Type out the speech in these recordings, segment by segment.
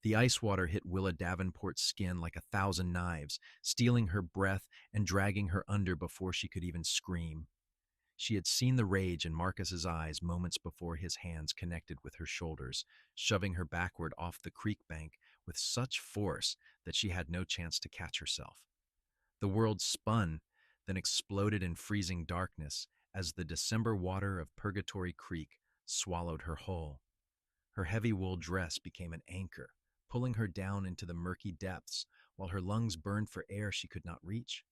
The ice water hit Willa Davenport's skin like 1,000 knives, stealing her breath and dragging her under before she could even scream. She had seen the rage in Marcus's eyes moments before his hands connected with her shoulders, shoving her backward off the creek bank with such force that she had no chance to catch herself. The world spun, then exploded in freezing darkness as the December water of Purgatory Creek swallowed her whole. Her heavy wool dress became an anchor, pulling her down into the murky depths while her lungs burned for air she could not reach.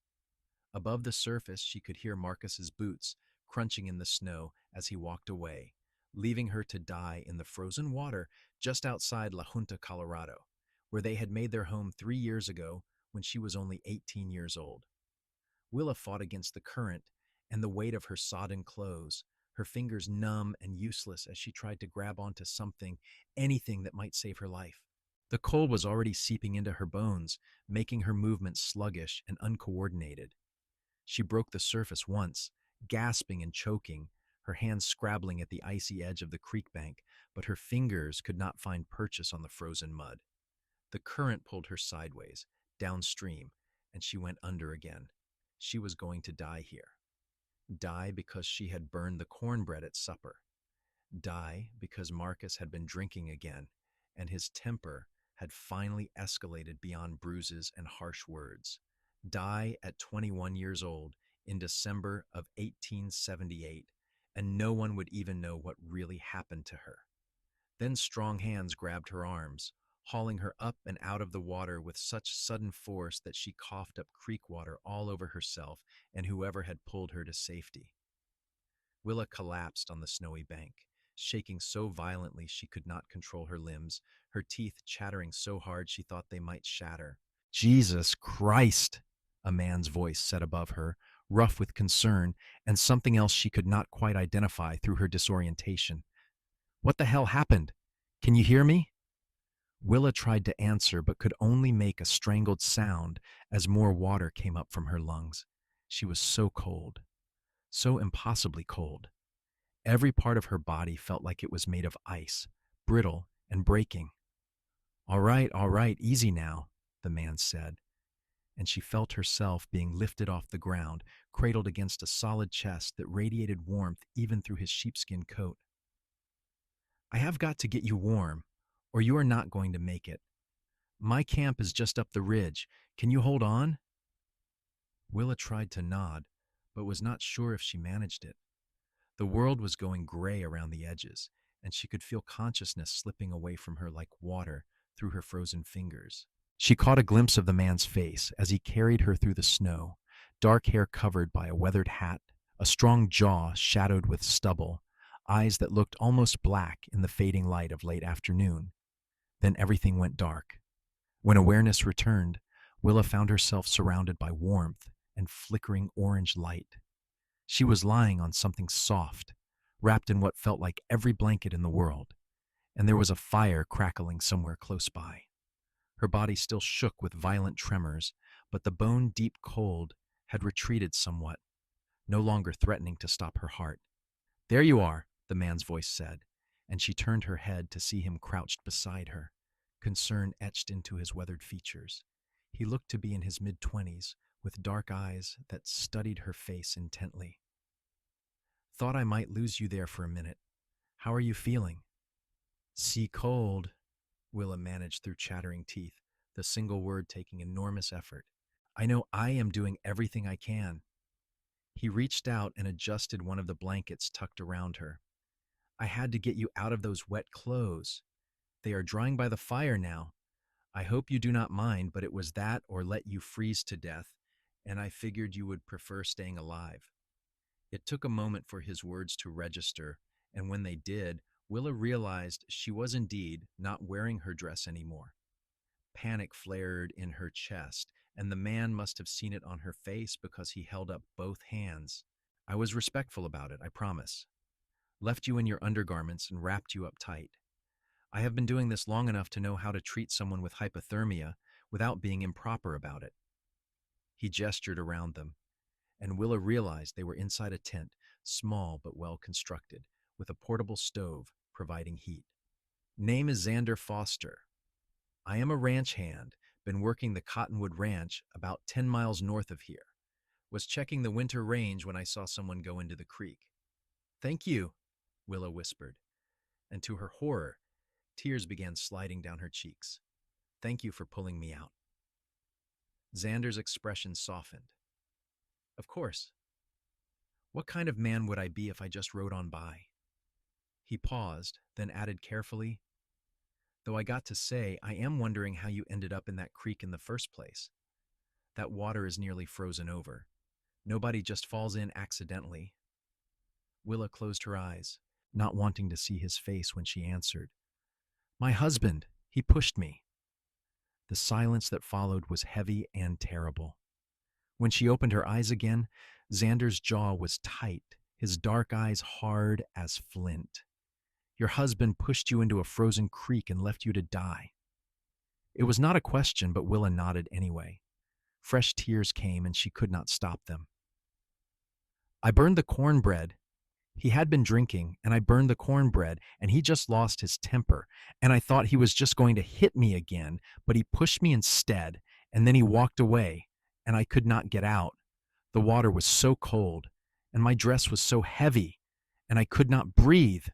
Above the surface, she could hear Marcus's boots crunching in the snow as he walked away, leaving her to die in the frozen water just outside La Junta, Colorado, where they had made their home 3 years ago when she was only 18 years old. Willa fought against the current and the weight of her sodden clothes, her fingers numb and useless as she tried to grab onto something, anything that might save her life. The cold was already seeping into her bones, making her movements sluggish and uncoordinated. She broke the surface once, gasping and choking, her hands scrabbling at the icy edge of the creek bank, but her fingers could not find purchase on the frozen mud. The current pulled her sideways, downstream, and she went under again. She was going to die here. Die because she had burned the cornbread at supper. Die because Marcus had been drinking again, and his temper had finally escalated beyond bruises and harsh words. Die at 21 years old in December of 1878, and no one would even know what really happened to her. Then strong hands grabbed her arms, hauling her up and out of the water with such sudden force that she coughed up creek water all over herself and whoever had pulled her to safety. Willa collapsed on the snowy bank, shaking so violently she could not control her limbs, her teeth chattering so hard she thought they might shatter. "Jesus Christ!" a man's voice said above her, rough with concern and something else she could not quite identify through her disorientation. "What the hell happened? Can you hear me?" Willa tried to answer but could only make a strangled sound as more water came up from her lungs. She was so cold, so impossibly cold. Every part of her body felt like it was made of ice, brittle and breaking. All right, easy now," the man said, and she felt herself being lifted off the ground, cradled against a solid chest that radiated warmth even through his sheepskin coat. "I have got to get you warm, or you are not going to make it. My camp is just up the ridge. Can you hold on?" Willa tried to nod, but was not sure if she managed it. The world was going gray around the edges, and she could feel consciousness slipping away from her like water through her frozen fingers. She caught a glimpse of the man's face as he carried her through the snow, dark hair covered by a weathered hat, a strong jaw shadowed with stubble, eyes that looked almost black in the fading light of late afternoon. Then everything went dark. When awareness returned, Willa found herself surrounded by warmth and flickering orange light. She was lying on something soft, wrapped in what felt like every blanket in the world, and there was a fire crackling somewhere close by. Her body still shook with violent tremors, but the bone-deep cold had retreated somewhat, no longer threatening to stop her heart. "There you are," the man's voice said, and she turned her head to see him crouched beside her, concern etched into his weathered features. He looked to be in his mid-20s, with dark eyes that studied her face intently. "Thought I might lose you there for a minute. How are you feeling?" "Sea cold," Willa managed through chattering teeth, the single word taking enormous effort. "I know I am doing everything I can." He reached out and adjusted one of the blankets tucked around her. "I had to get you out of those wet clothes. They are drying by the fire now. I hope you do not mind, but it was that or let you freeze to death, and I figured you would prefer staying alive." It took a moment for his words to register, and when they did, Willa realized she was indeed not wearing her dress anymore. Panic flared in her chest, and the man must have seen it on her face because he held up both hands. "I was respectful about it, I promise. Left you in your undergarments and wrapped you up tight. I have been doing this long enough to know how to treat someone with hypothermia without being improper about it." He gestured around them, and Willa realized they were inside a tent, small but well constructed, with a portable stove providing heat. "Name is Xander Foster." I am a ranch hand, been working the Cottonwood Ranch about 10 miles north of here. Was checking the winter range when I saw someone go into the creek. Thank you, Willa whispered, and to her horror, tears began sliding down her cheeks. Thank you for pulling me out. Xander's expression softened. Of course. What kind of man would I be if I just rode on by? He paused, then added carefully, though I got to say, I am wondering how you ended up in that creek in the first place. That water is nearly frozen over. Nobody just falls in accidentally. Willa closed her eyes, not wanting to see his face when she answered. My husband, he pushed me. The silence that followed was heavy and terrible. When she opened her eyes again, Xander's jaw was tight, his dark eyes hard as flint. Your husband pushed you into a frozen creek and left you to die. It was not a question, but Willa nodded anyway. Fresh tears came and she could not stop them. I burned the cornbread. He had been drinking, and I burned the cornbread, and he just lost his temper, and I thought he was just going to hit me again, but he pushed me instead, and then he walked away, and I could not get out. The water was so cold, and my dress was so heavy, and I could not breathe.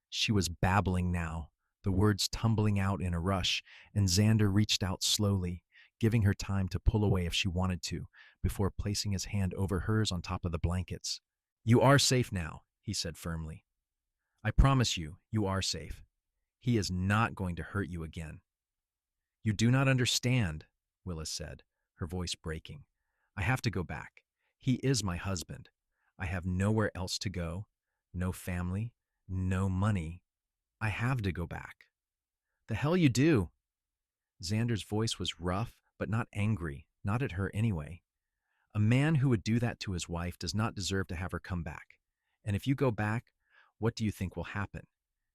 She was babbling now, the words tumbling out in a rush, and Xander reached out slowly, giving her time to pull away if she wanted to, before placing his hand over hers on top of the blankets. You are safe now, he said firmly. I promise you, you are safe. He is not going to hurt you again. You do not understand, Willa said, her voice breaking. I have to go back. He is my husband. I have nowhere else to go, no family, no money. I have to go back. The hell you do? Xander's voice was rough, but not angry, not at her anyway. A man who would do that to his wife does not deserve to have her come back. And if you go back, what do you think will happen?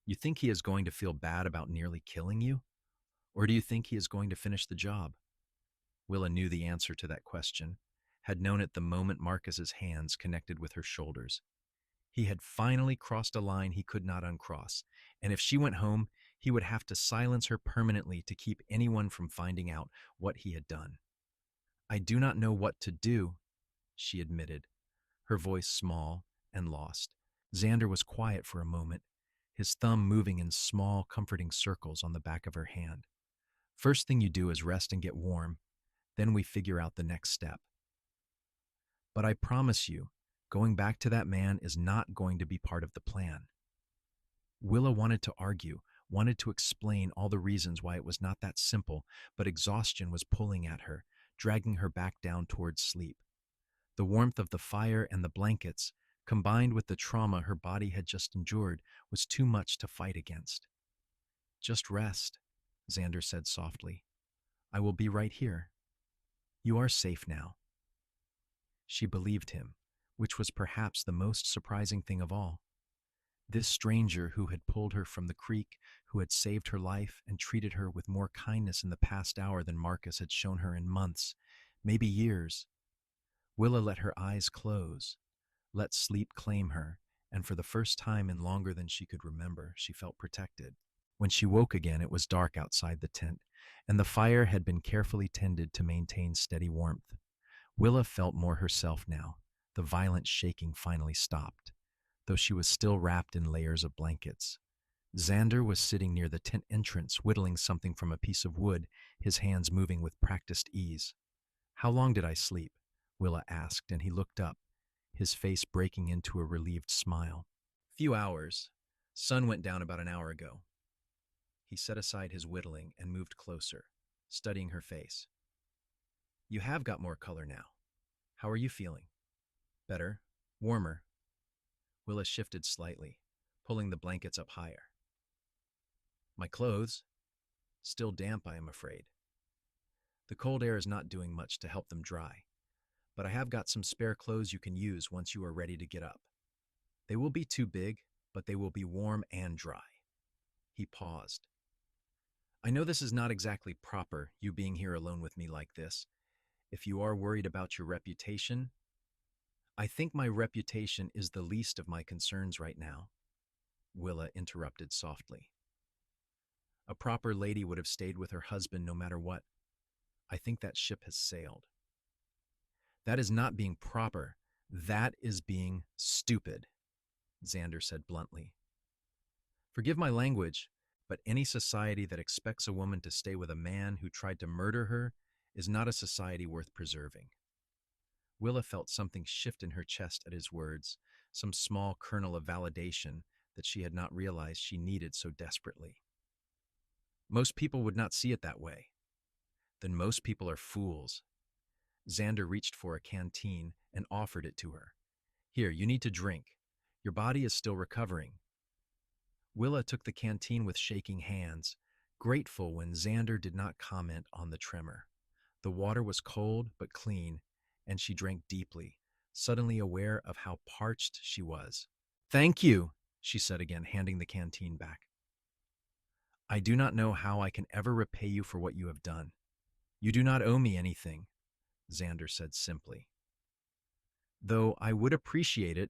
You think he is going to feel bad about nearly killing you? Or do you think he is going to finish the job? Willa knew the answer to that question, had known it the moment Marcus's hands connected with her shoulders. He had finally crossed a line he could not uncross, and if she went home, he would have to silence her permanently to keep anyone from finding out what he had done. I do not know what to do, she admitted, her voice small and lost. Xander was quiet for a moment, his thumb moving in small, comforting circles on the back of her hand. First thing you do is rest and get warm, then we figure out the next step. But I promise you, going back to that man is not going to be part of the plan. Willa wanted to argue, wanted to explain all the reasons why it was not that simple, but exhaustion was pulling at her, dragging her back down towards sleep. The warmth of the fire and the blankets, combined with the trauma her body had just endured, was too much to fight against. Just rest, Xander said softly. I will be right here. You are safe now. She believed him, which was perhaps the most surprising thing of all. This stranger who had pulled her from the creek, who had saved her life and treated her with more kindness in the past hour than Marcus had shown her in months, maybe years. Willa let her eyes close, let sleep claim her, and for the first time in longer than she could remember, she felt protected. When she woke again, it was dark outside the tent, and the fire had been carefully tended to maintain steady warmth. Willa felt more herself now. The violent shaking finally stopped, though she was still wrapped in layers of blankets. Xander was sitting near the tent entrance, whittling something from a piece of wood, his hands moving with practiced ease. How long did I sleep? Willa asked, and he looked up, his face breaking into a relieved smile. Few hours. Sun went down about an hour ago. He set aside his whittling and moved closer, studying her face. You have got more color now. How are you feeling? Better? Warmer? Willa shifted slightly, pulling the blankets up higher. My clothes? Still damp, I am afraid. The cold air is not doing much to help them dry, but I have got some spare clothes you can use once you are ready to get up. They will be too big, but they will be warm and dry. He paused. I know this is not exactly proper, you being here alone with me like this. If you are worried about your reputation, I think my reputation is the least of my concerns right now, Willa interrupted softly. A proper lady would have stayed with her husband no matter what. I think that ship has sailed. That is not being proper. That is being stupid, Xander said bluntly. Forgive my language, but any society that expects a woman to stay with a man who tried to murder her is not a society worth preserving. Willa felt something shift in her chest at his words, some small kernel of validation that she had not realized she needed so desperately. Most people would not see it that way. Then most people are fools. Xander reached for a canteen and offered it to her. Here, you need to drink. Your body is still recovering. Willa took the canteen with shaking hands, grateful when Xander did not comment on the tremor. The water was cold but clean, and she drank deeply, suddenly aware of how parched she was. Thank you, she said again, handing the canteen back. I do not know how I can ever repay you for what you have done. You do not owe me anything, Xander said simply. Though I would appreciate it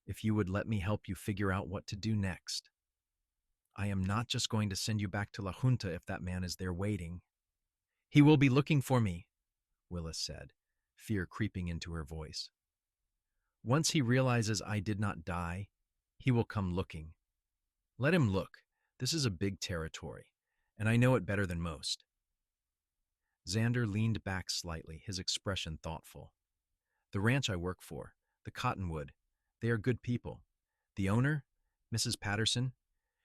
if you would let me help you figure out what to do next. I am not just going to send you back to La Junta if that man is there waiting. He will be looking for me, Willa said, fear creeping into her voice. Once he realizes I did not die, he will come looking. Let him look. This is a big territory, and I know it better than most. Xander leaned back slightly, his expression thoughtful. The ranch I work for, the Cottonwood, they are good people. The owner, Mrs. Patterson,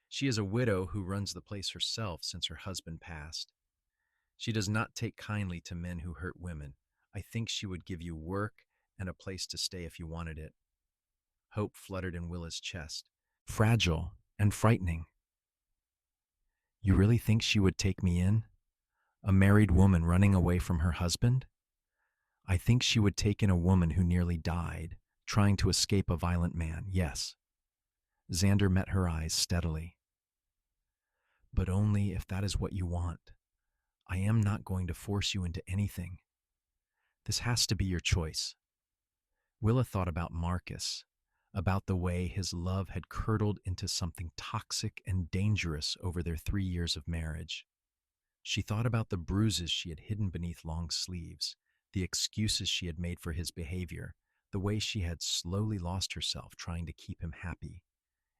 she is a widow who runs the place herself since her husband passed. She does not take kindly to men who hurt women. I think she would give you work and a place to stay if you wanted it. Hope fluttered in Willa's chest, fragile and frightening. You really think she would take me in? A married woman running away from her husband? I think she would take in a woman who nearly died, trying to escape a violent man, yes. Xander met her eyes steadily. But only if that is what you want. I am not going to force you into anything. This has to be your choice. Willa thought about Marcus, about the way his love had curdled into something toxic and dangerous over their 3 years of marriage. She thought about the bruises she had hidden beneath long sleeves, the excuses she had made for his behavior, the way she had slowly lost herself trying to keep him happy.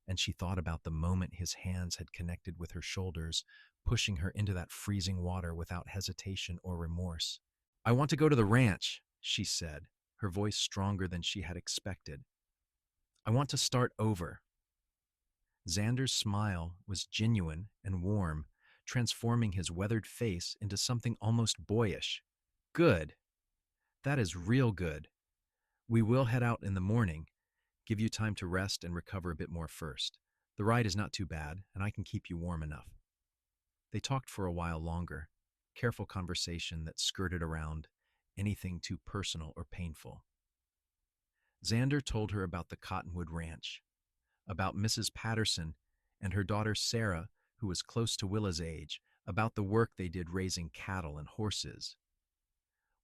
And she thought about the moment his hands had connected with her shoulders, pushing her into that freezing water without hesitation or remorse. I want to go to the ranch, she said, her voice stronger than she had expected. I want to start over. Xander's smile was genuine and warm, transforming his weathered face into something almost boyish. Good. That is real good. We will head out in the morning. Give you time to rest and recover a bit more first. The ride is not too bad, and I can keep you warm enough. They talked for a while longer, careful conversation that skirted around anything too personal or painful. Xander told her about the Cottonwood Ranch, about Mrs. Patterson and her daughter Sarah, who was close to Willa's age, about the work they did raising cattle and horses.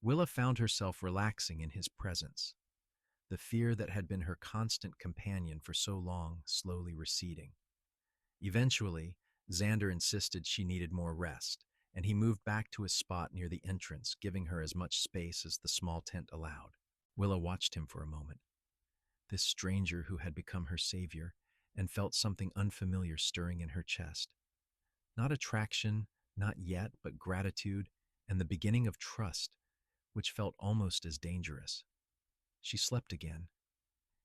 Willa found herself relaxing in his presence, the fear that had been her constant companion for so long slowly receding. Eventually, Xander insisted she needed more rest, and he moved back to his spot near the entrance, giving her as much space as the small tent allowed. Willa watched him for a moment, this stranger who had become her savior, and felt something unfamiliar stirring in her chest. Not attraction, not yet, but gratitude and the beginning of trust, which felt almost as dangerous. She slept again,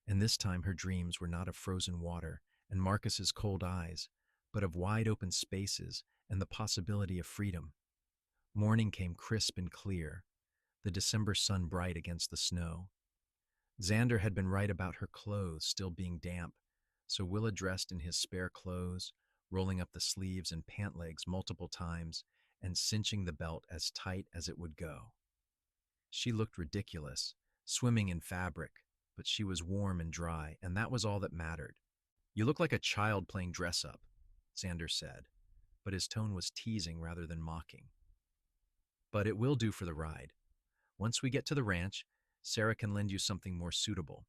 and this time her dreams were not of frozen water and Marcus's cold eyes, but of wide-open spaces and the possibility of freedom. Morning came crisp and clear, the December sun bright against the snow. Xander had been right about her clothes still being damp, so Willa dressed in his spare clothes, rolling up the sleeves and pant legs multiple times and cinching the belt as tight as it would go. She looked ridiculous, swimming in fabric, but she was warm and dry, and that was all that mattered. You look like a child playing dress-up, Xander said, but his tone was teasing rather than mocking. But it will do for the ride. Once we get to the ranch, Sarah can lend you something more suitable.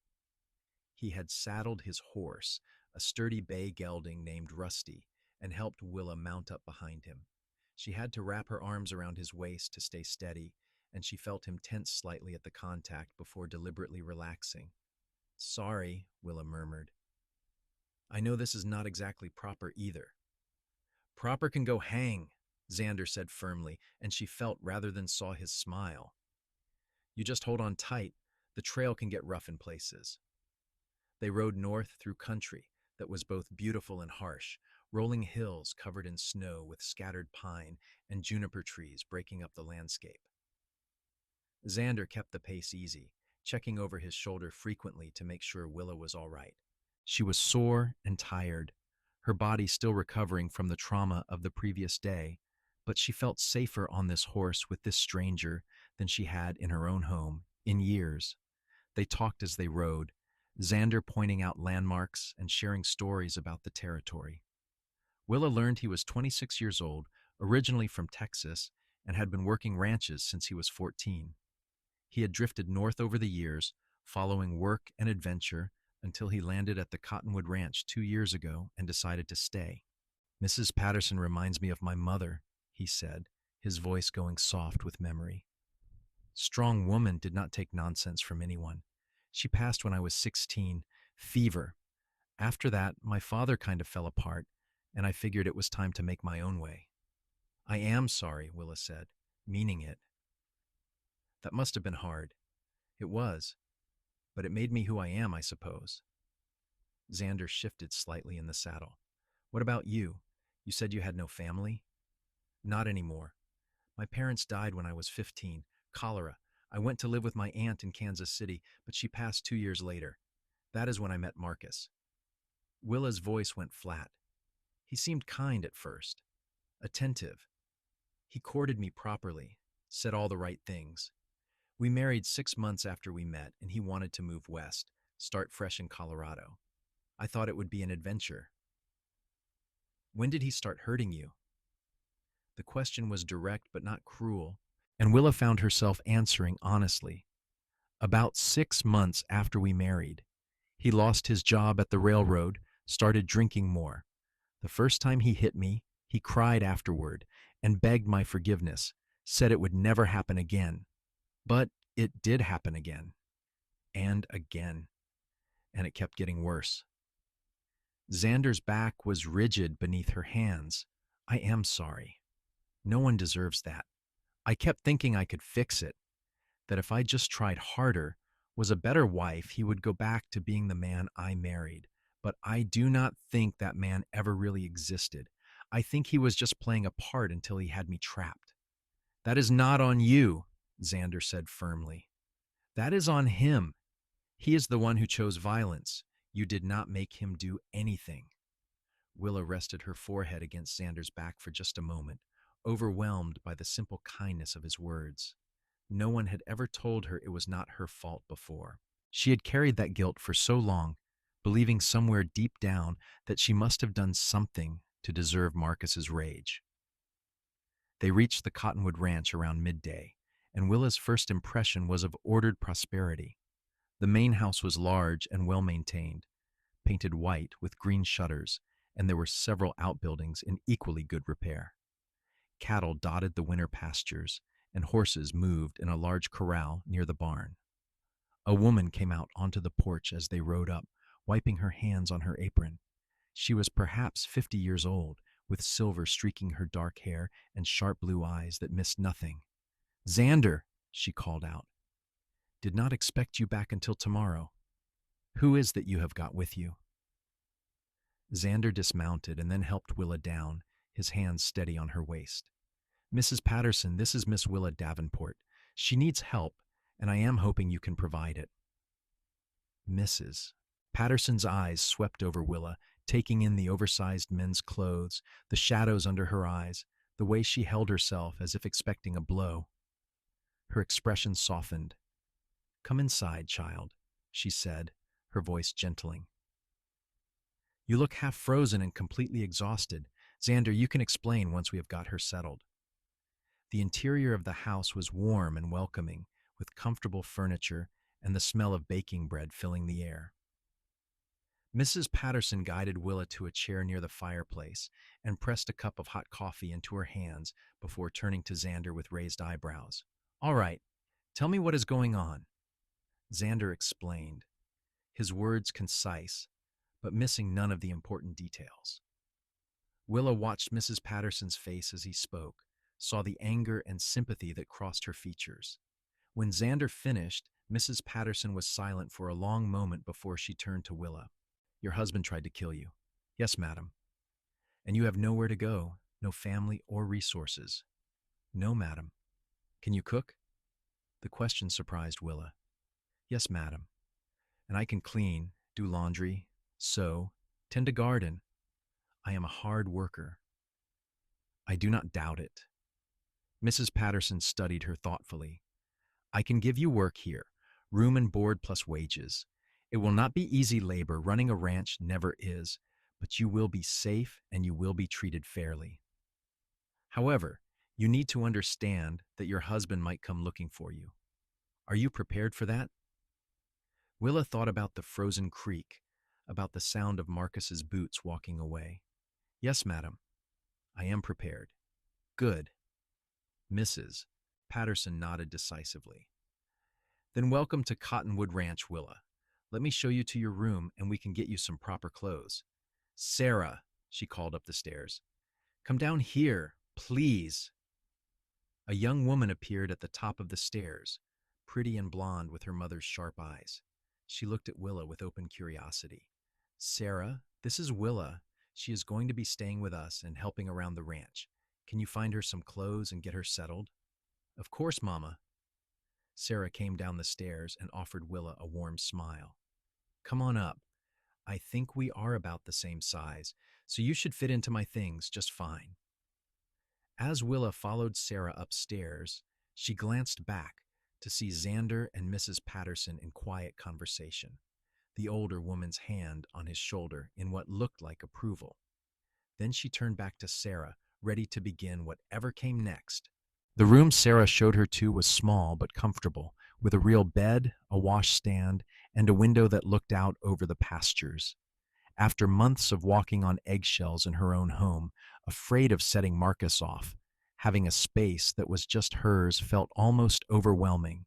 He had saddled his horse, a sturdy bay gelding named Rusty, and helped Willa mount up behind him. She had to wrap her arms around his waist to stay steady, and she felt him tense slightly at the contact before deliberately relaxing. Sorry, Willa murmured. I know this is not exactly proper either. Proper can go hang, Xander said firmly, and she felt rather than saw his smile. You just hold on tight. The trail can get rough in places. They rode north through country that was both beautiful and harsh, rolling hills covered in snow with scattered pine and juniper trees breaking up the landscape. Xander kept the pace easy, checking over his shoulder frequently to make sure Willa was all right. She was sore and tired, her body still recovering from the trauma of the previous day, but she felt safer on this horse with this stranger than she had in her own home in years. They talked as they rode, Xander pointing out landmarks and sharing stories about the territory. Willa learned he was 26 years old, originally from Texas, and had been working ranches since he was 14. He had drifted north over the years, following work and adventure until he landed at the Cottonwood Ranch 2 years ago and decided to stay. Mrs. Patterson reminds me of my mother, he said, his voice going soft with memory. Strong woman, did not take nonsense from anyone. She passed when I was 16, fever. After that, my father kind of fell apart, and I figured it was time to make my own way. I am sorry, Willa said, meaning it. That must have been hard. It was, but it made me who I am, I suppose. Xander shifted slightly in the saddle. What about you? You said you had no family? Not anymore. My parents died when I was 15, cholera. I went to live with my aunt in Kansas City, but she passed 2 years later. That is when I met Marcus. Willa's voice went flat. He seemed kind at first, attentive. He courted me properly, said all the right things. We married 6 months after we met, and he wanted to move west, start fresh in Colorado. I thought it would be an adventure. When did he start hurting you? The question was direct but not cruel, and Willa found herself answering honestly. About 6 months after we married. He lost his job at the railroad, started drinking more. The first time he hit me, he cried afterward and begged my forgiveness, said it would never happen again. But it did happen again. And again. And it kept getting worse. Xander's back was rigid beneath her hands. I am sorry. No one deserves that. I kept thinking I could fix it, that if I just tried harder, was a better wife, he would go back to being the man I married. But I do not think that man ever really existed. I think he was just playing a part until he had me trapped. That is not on you, Xander said firmly. That is on him. He is the one who chose violence. You did not make him do anything. Willa rested her forehead against Xander's back for just a moment, overwhelmed by the simple kindness of his words. No one had ever told her it was not her fault before. She had carried that guilt for so long, believing somewhere deep down that she must have done something to deserve Marcus's rage. They reached the Cottonwood Ranch around midday, and Willa's first impression was of ordered prosperity. The main house was large and well-maintained, painted white with green shutters, and there were several outbuildings in equally good repair. Cattle dotted the winter pastures, and horses moved in a large corral near the barn. A woman came out onto the porch as they rode up, wiping her hands on her apron. She was perhaps 50 years old, with silver streaking her dark hair and sharp blue eyes that missed nothing. Xander, she called out. Did not expect you back until tomorrow. Who is that you have got with you? Xander dismounted and then helped Willa down, his hands steady on her waist. Mrs. Patterson, this is Miss Willa Davenport. She needs help, and I am hoping you can provide it. Mrs. Patterson's eyes swept over Willa, taking in the oversized men's clothes, the shadows under her eyes, the way she held herself as if expecting a blow. Her expression softened. Come inside, child, she said, her voice gentling. You look half frozen and completely exhausted. Xander, you can explain once we have got her settled. The interior of the house was warm and welcoming, with comfortable furniture and the smell of baking bread filling the air. Mrs. Patterson guided Willa to a chair near the fireplace and pressed a cup of hot coffee into her hands before turning to Xander with raised eyebrows. All right, tell me what is going on. Xander explained, his words concise, but missing none of the important details. Willa watched Mrs. Patterson's face as he spoke, saw the anger and sympathy that crossed her features. When Xander finished, Mrs. Patterson was silent for a long moment before she turned to Willa. Your husband tried to kill you. Yes, madam. And you have nowhere to go, no family or resources. No, madam. Can you cook? The question surprised Willa. Yes, madam. And I can clean, do laundry, sew, tend a garden. I am a hard worker. I do not doubt it. Mrs. Patterson studied her thoughtfully. I can give you work here, room and board plus wages. It will not be easy labor, running a ranch never is, but you will be safe and you will be treated fairly. However, you need to understand that your husband might come looking for you. Are you prepared for that? Willa thought about the frozen creek, about the sound of Marcus's boots walking away. Yes, madam, I am prepared. Good. Mrs. Patterson nodded decisively. Then welcome to Cottonwood Ranch, Willa. Let me show you to your room and we can get you some proper clothes. Sarah, she called up the stairs. Come down here, please. A young woman appeared at the top of the stairs, pretty and blonde with her mother's sharp eyes. She looked at Willa with open curiosity. Sarah, this is Willa. She is going to be staying with us and helping around the ranch. Can you find her some clothes and get her settled? Of course, Mama. Sarah came down the stairs and offered Willa a warm smile. Come on up. I think we are about the same size, so you should fit into my things just fine. As Willa followed Sarah upstairs, she glanced back to see Xander and Mrs. Patterson in quiet conversation, the older woman's hand on his shoulder in what looked like approval. Then she turned back to Sarah, ready to begin whatever came next. The room Sarah showed her to was small but comfortable, with a real bed, a washstand, and a window that looked out over the pastures. After months of walking on eggshells in her own home, afraid of setting Marcus off, having a space that was just hers felt almost overwhelming.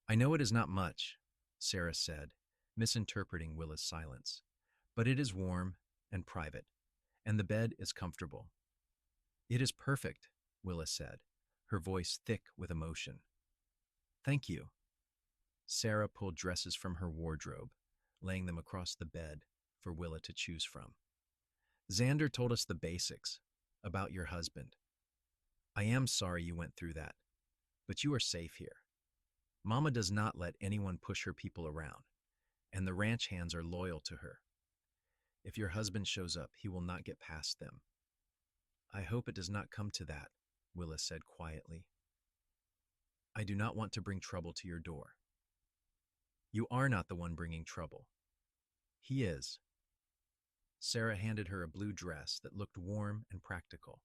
I know it is not much, Sarah said, misinterpreting Willa's silence, but it is warm and private, and the bed is comfortable. It is perfect, Willa said, her voice thick with emotion. Thank you. Sarah pulled dresses from her wardrobe, laying them across the bed for Willa to choose from. Xander told us the basics about your husband. I am sorry you went through that, but you are safe here. Mama does not let anyone push her people around, and the ranch hands are loyal to her. If your husband shows up, he will not get past them. I hope it does not come to that, Willa said quietly. I do not want to bring trouble to your door. You are not the one bringing trouble. He is. Sarah handed her a blue dress that looked warm and practical.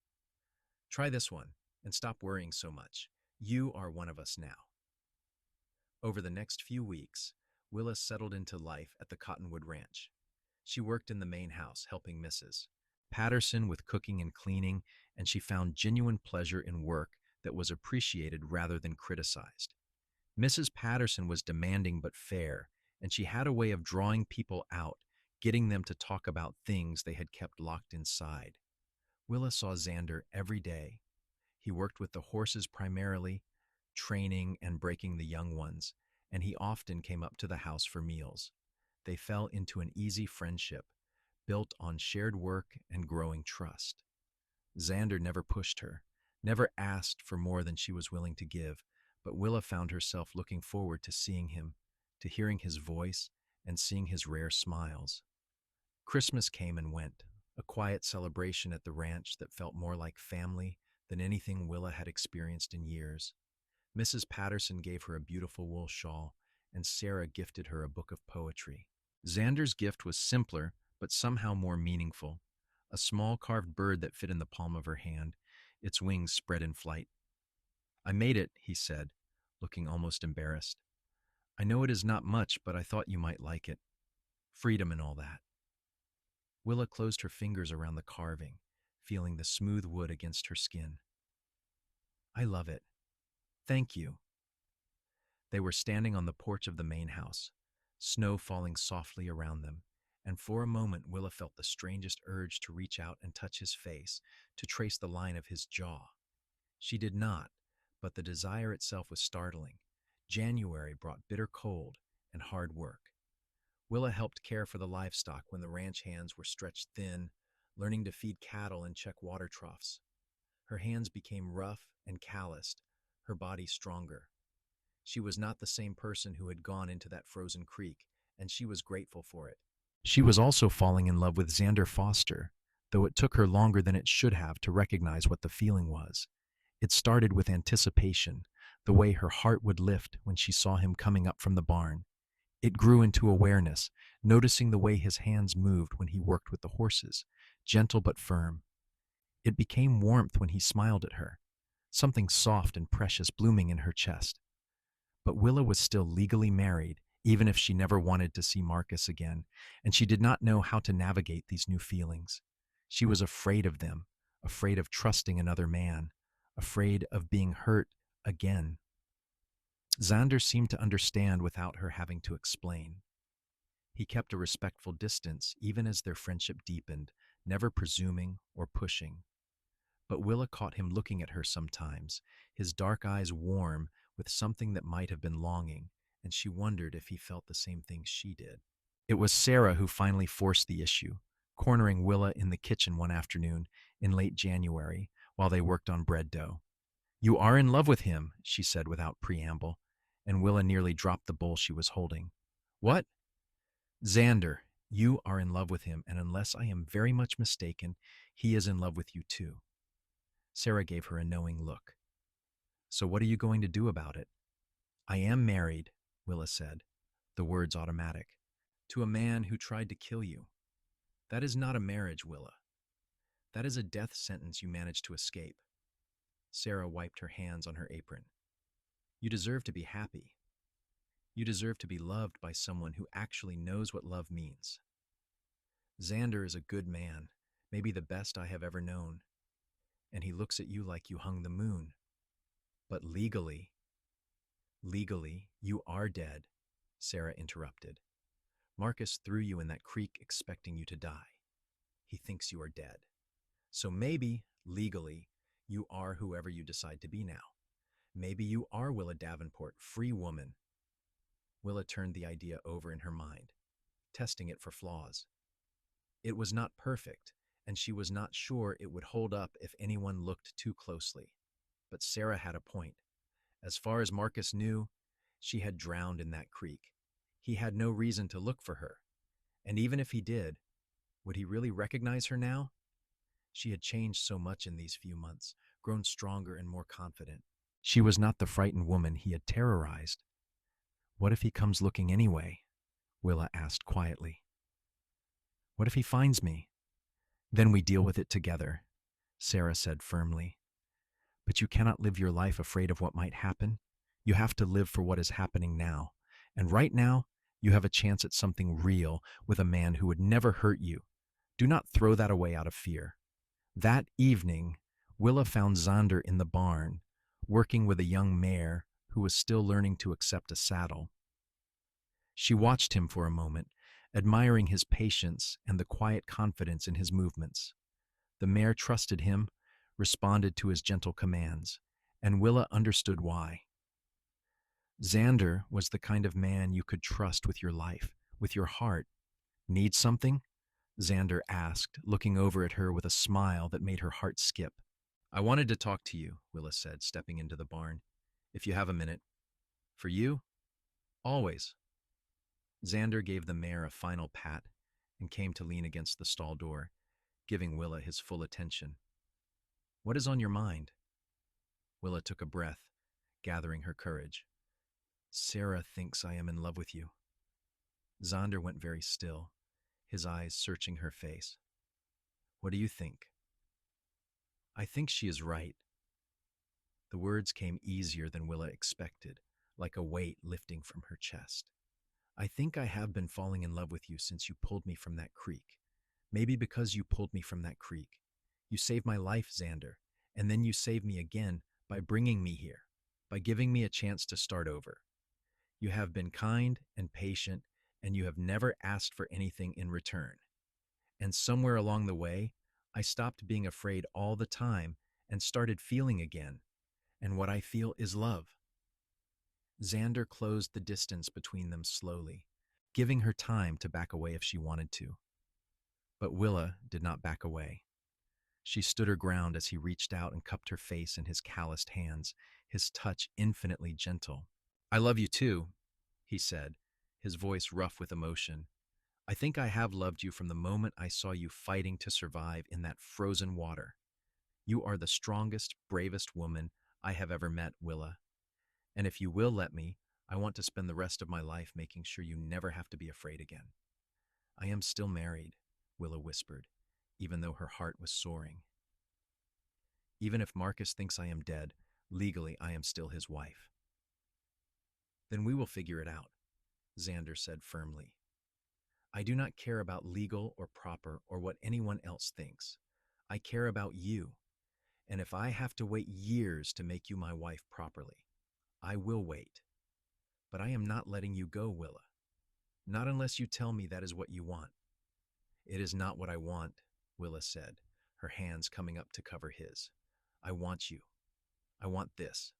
Try this one and stop worrying so much. You are one of us now. Over the next few weeks, Willa settled into life at the Cottonwood Ranch. She worked in the main house, helping Mrs. Patterson with cooking and cleaning, and she found genuine pleasure in work that was appreciated rather than criticized. Mrs. Patterson was demanding but fair, and she had a way of drawing people out, getting them to talk about things they had kept locked inside. Willa saw Xander every day. He worked with the horses primarily, training and breaking the young ones, and he often came up to the house for meals. They fell into an easy friendship, built on shared work and growing trust. Xander never pushed her, never asked for more than she was willing to give, but Willa found herself looking forward to seeing him, to hearing his voice, and seeing his rare smiles. Christmas came and went, a quiet celebration at the ranch that felt more like family than anything Willa had experienced in years. Mrs. Patterson gave her a beautiful wool shawl, and Sarah gifted her a book of poetry. Xander's gift was simpler, but somehow more meaningful. A small carved bird that fit in the palm of her hand, its wings spread in flight. I made it, he said, looking almost embarrassed. I know it is not much, but I thought you might like it. Freedom and all that. Willa closed her fingers around the carving, feeling the smooth wood against her skin. I love it. Thank you. They were standing on the porch of the main house, snow falling softly around them, and for a moment Willa felt the strangest urge to reach out and touch his face, to trace the line of his jaw. She did not, but the desire itself was startling. January brought bitter cold and hard work. Willa helped care for the livestock when the ranch hands were stretched thin, learning to feed cattle and check water troughs. Her hands became rough and calloused, her body stronger. She was not the same person who had gone into that frozen creek, and she was grateful for it. She was also falling in love with Xander Foster, though it took her longer than it should have to recognize what the feeling was. It started with anticipation, the way her heart would lift when she saw him coming up from the barn. It grew into awareness, noticing the way his hands moved when he worked with the horses, gentle but firm. It became warmth when he smiled at her, something soft and precious blooming in her chest. But Willa was still legally married, even if she never wanted to see Marcus again, and she did not know how to navigate these new feelings. She was afraid of them, afraid of trusting another man, afraid of being hurt again. Xander seemed to understand without her having to explain. He kept a respectful distance even as their friendship deepened, never presuming or pushing. But Willa caught him looking at her sometimes, his dark eyes warm with something that might have been longing, and she wondered if he felt the same things she did. It was Sarah who finally forced the issue, cornering Willa in the kitchen one afternoon in late January while they worked on bread dough. "You are in love with him," she said without preamble, and Willa nearly dropped the bowl she was holding. "What?" "Xander, you are in love with him, and unless I am very much mistaken, he is in love with you too." Sarah gave her a knowing look. "So what are you going to do about it?" "I am married," Willa said, the words automatic, "to a man who tried to kill you. That is not a marriage, Willa. That is a death sentence you managed to escape." Sarah wiped her hands on her apron. "You deserve to be happy. You deserve to be loved by someone who actually knows what love means. Xander is a good man, maybe the best I have ever known, and he looks at you like you hung the moon. But legally, you are dead," Sarah interrupted. "Marcus threw you in that creek expecting you to die. He thinks you are dead. So maybe, legally, you are whoever you decide to be now. Maybe you are Willa Davenport, free woman." Willa turned the idea over in her mind, testing it for flaws. It was not perfect, and she was not sure it would hold up if anyone looked too closely. But Sarah had a point. As far as Marcus knew, she had drowned in that creek. He had no reason to look for her. And even if he did, would he really recognize her now? She had changed so much in these few months, grown stronger and more confident. She was not the frightened woman he had terrorized. "What if he comes looking anyway?" Willa asked quietly. "What if he finds me?" "Then we deal with it together," Sarah said firmly. "But you cannot live your life afraid of what might happen. You have to live for what is happening now. And right now, you have a chance at something real with a man who would never hurt you. Do not throw that away out of fear." That evening, Willa found Xander in the barn, working with a young mare who was still learning to accept a saddle. She watched him for a moment, admiring his patience and the quiet confidence in his movements. The mare trusted him, responded to his gentle commands, and Willa understood why. Xander was the kind of man you could trust with your life, with your heart. "Need something?" Xander asked, looking over at her with a smile that made her heart skip. "I wanted to talk to you," Willa said, stepping into the barn. "If you have a minute." "For you?" "Always." Xander gave the mare a final pat and came to lean against the stall door, giving Willa his full attention. "What is on your mind?" Willa took a breath, gathering her courage. "Sarah thinks I am in love with you." Xander went very still, his eyes searching her face. "What do you think?" "I think she is right." The words came easier than Willa expected, like a weight lifting from her chest. "I think I have been falling in love with you since you pulled me from that creek. Maybe because you pulled me from that creek. You saved my life, Xander, and then you saved me again by bringing me here, by giving me a chance to start over. You have been kind and patient, and you have never asked for anything in return. And somewhere along the way, I stopped being afraid all the time and started feeling again. And what I feel is love. Xander closed the distance between them slowly, giving her time to back away if she wanted to. But Willa did not back away. She stood her ground as he reached out and cupped her face in his calloused hands, his touch infinitely gentle. I love you too, he said, his voice rough with emotion. I think I have loved you from the moment I saw you fighting to survive in that frozen water. You are the strongest, bravest woman I have ever met, Willa. And if you will let me, I want to spend the rest of my life making sure you never have to be afraid again. I am still married, Willa whispered, even though her heart was soaring. Even if Marcus thinks I am dead, legally I am still his wife. Then we will figure it out, Xander said firmly. I do not care about legal or proper or what anyone else thinks. I care about you, and if I have to wait years to make you my wife properly, I will wait. But I am not letting you go, Willa. Not unless you tell me that is what you want. It is not what I want, Willa said, her hands coming up to cover his. I want you. I want this.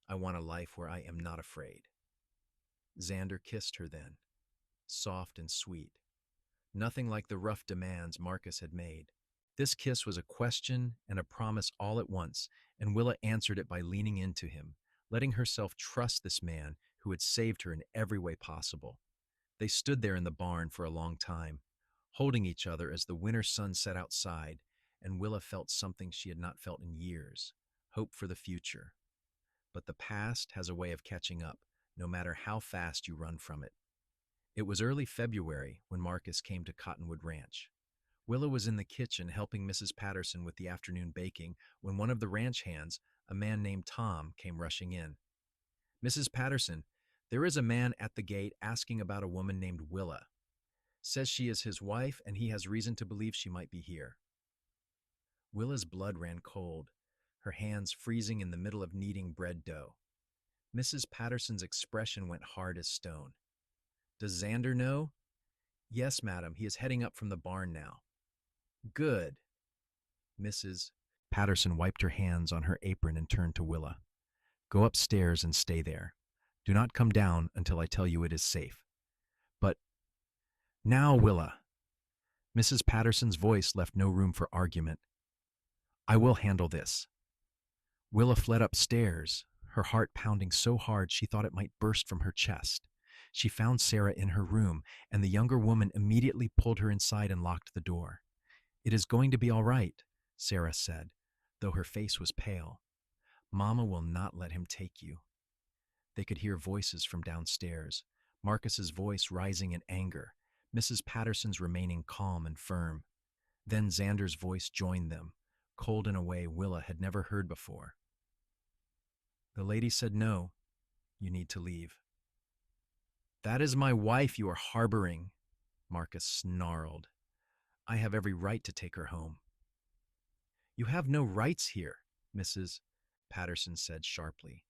I want a life where I am not afraid. Xander kissed her then, soft and sweet. Nothing like the rough demands Marcus had made. This kiss was a question and a promise all at once, and Willa answered it by leaning into him, letting herself trust this man who had saved her in every way possible. They stood there in the barn for a long time, holding each other as the winter sun set outside, and Willa felt something she had not felt in years, hope for the future. But the past has a way of catching up, no matter how fast you run from it. It was early February when Marcus came to Cottonwood Ranch. Willa was in the kitchen helping Mrs. Patterson with the afternoon baking when one of the ranch hands, a man named Tom, came rushing in. Mrs. Patterson, there is a man at the gate asking about a woman named Willa. Says she is his wife and he has reason to believe she might be here. Willa's blood ran cold, her hands freezing in the middle of kneading bread dough. Mrs. Patterson's expression went hard as stone. Does Xander know? Yes, madam, he is heading up from the barn now. Good. Mrs. Patterson wiped her hands on her apron and turned to Willa. Go upstairs and stay there. Do not come down until I tell you it is safe. But now, Willa. Mrs. Patterson's voice left no room for argument. I will handle this. Willa fled upstairs, her heart pounding so hard she thought it might burst from her chest. She found Sarah in her room, and the younger woman immediately pulled her inside and locked the door. It is going to be all right, Sarah said, though her face was pale. Mama will not let him take you. They could hear voices from downstairs, Marcus's voice rising in anger, Mrs. Patterson's remaining calm and firm. Then Xander's voice joined them, cold in a way Willa had never heard before. The lady said no, you need to leave. That is my wife you are harboring, Marcus snarled. I have every right to take her home. You have no rights here, Mrs. Patterson said sharply.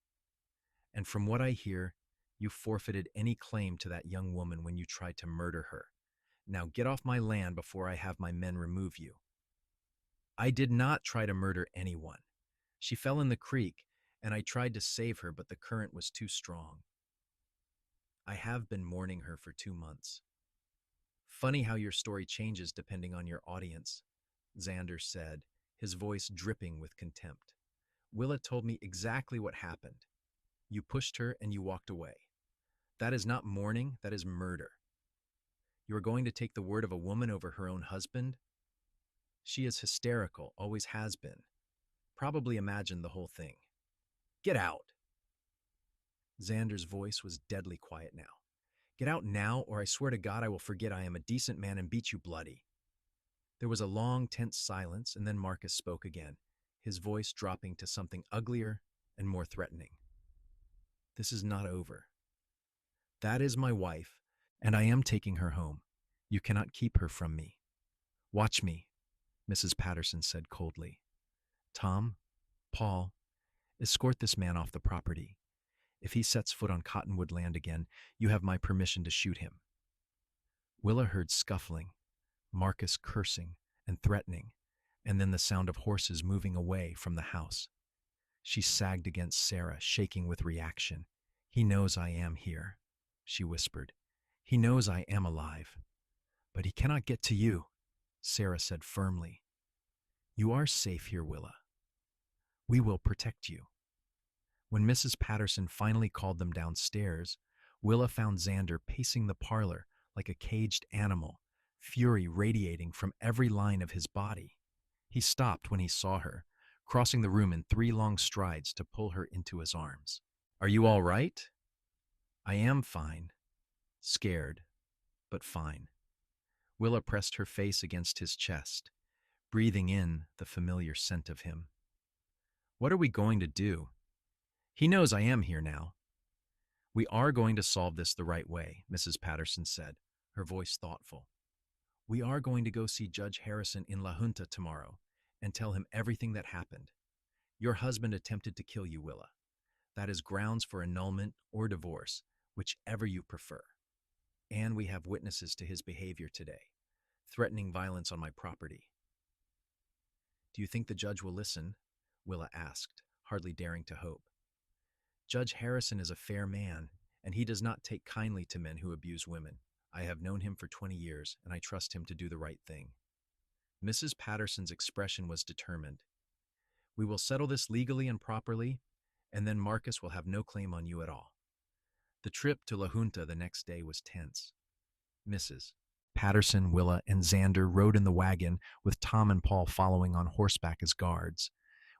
And from what I hear, you forfeited any claim to that young woman when you tried to murder her. Now get off my land before I have my men remove you. I did not try to murder anyone. She fell in the creek, and I tried to save her, but the current was too strong. I have been mourning her for 2 months. Funny how your story changes depending on your audience, Xander said, his voice dripping with contempt. Willa told me exactly what happened. You pushed her and you walked away. That is not mourning, that is murder. You are going to take the word of a woman over her own husband? She is hysterical, always has been. Probably imagined the whole thing. Get out! Xander's voice was deadly quiet now. Get out now, or I swear to God I will forget I am a decent man and beat you bloody. There was a long, tense silence, and then Marcus spoke again, his voice dropping to something uglier and more threatening. This is not over. That is my wife, and I am taking her home. You cannot keep her from me. Watch me, Mrs. Patterson said coldly. Tom, Paul, escort this man off the property. If he sets foot on Cottonwood land again, you have my permission to shoot him. Willa heard scuffling, Marcus cursing and threatening, and then the sound of horses moving away from the house. She sagged against Sarah, shaking with reaction. He knows I am here, she whispered. He knows I am alive. But he cannot get to you, Sarah said firmly. You are safe here, Willa. We will protect you. When Mrs. Patterson finally called them downstairs, Willa found Xander pacing the parlor like a caged animal, fury radiating from every line of his body. He stopped when he saw her, crossing the room in 3 long strides to pull her into his arms. Are you all right? I am fine. Scared, but fine. Willa pressed her face against his chest, breathing in the familiar scent of him. What are we going to do? He knows I am here now. We are going to solve this the right way, Mrs. Patterson said, her voice thoughtful. We are going to go see Judge Harrison in La Junta tomorrow and tell him everything that happened. Your husband attempted to kill you, Willa. That is grounds for annulment or divorce, whichever you prefer. And we have witnesses to his behavior today, threatening violence on my property. Do you think the judge will listen? Willa asked, hardly daring to hope. Judge Harrison is a fair man, and he does not take kindly to men who abuse women. I have known him for 20 years, and I trust him to do the right thing. Mrs. Patterson's expression was determined. We will settle this legally and properly, and then Marcus will have no claim on you at all. The trip to La Junta the next day was tense. Mrs. Patterson, Willa, and Xander rode in the wagon with Tom and Paul following on horseback as guards.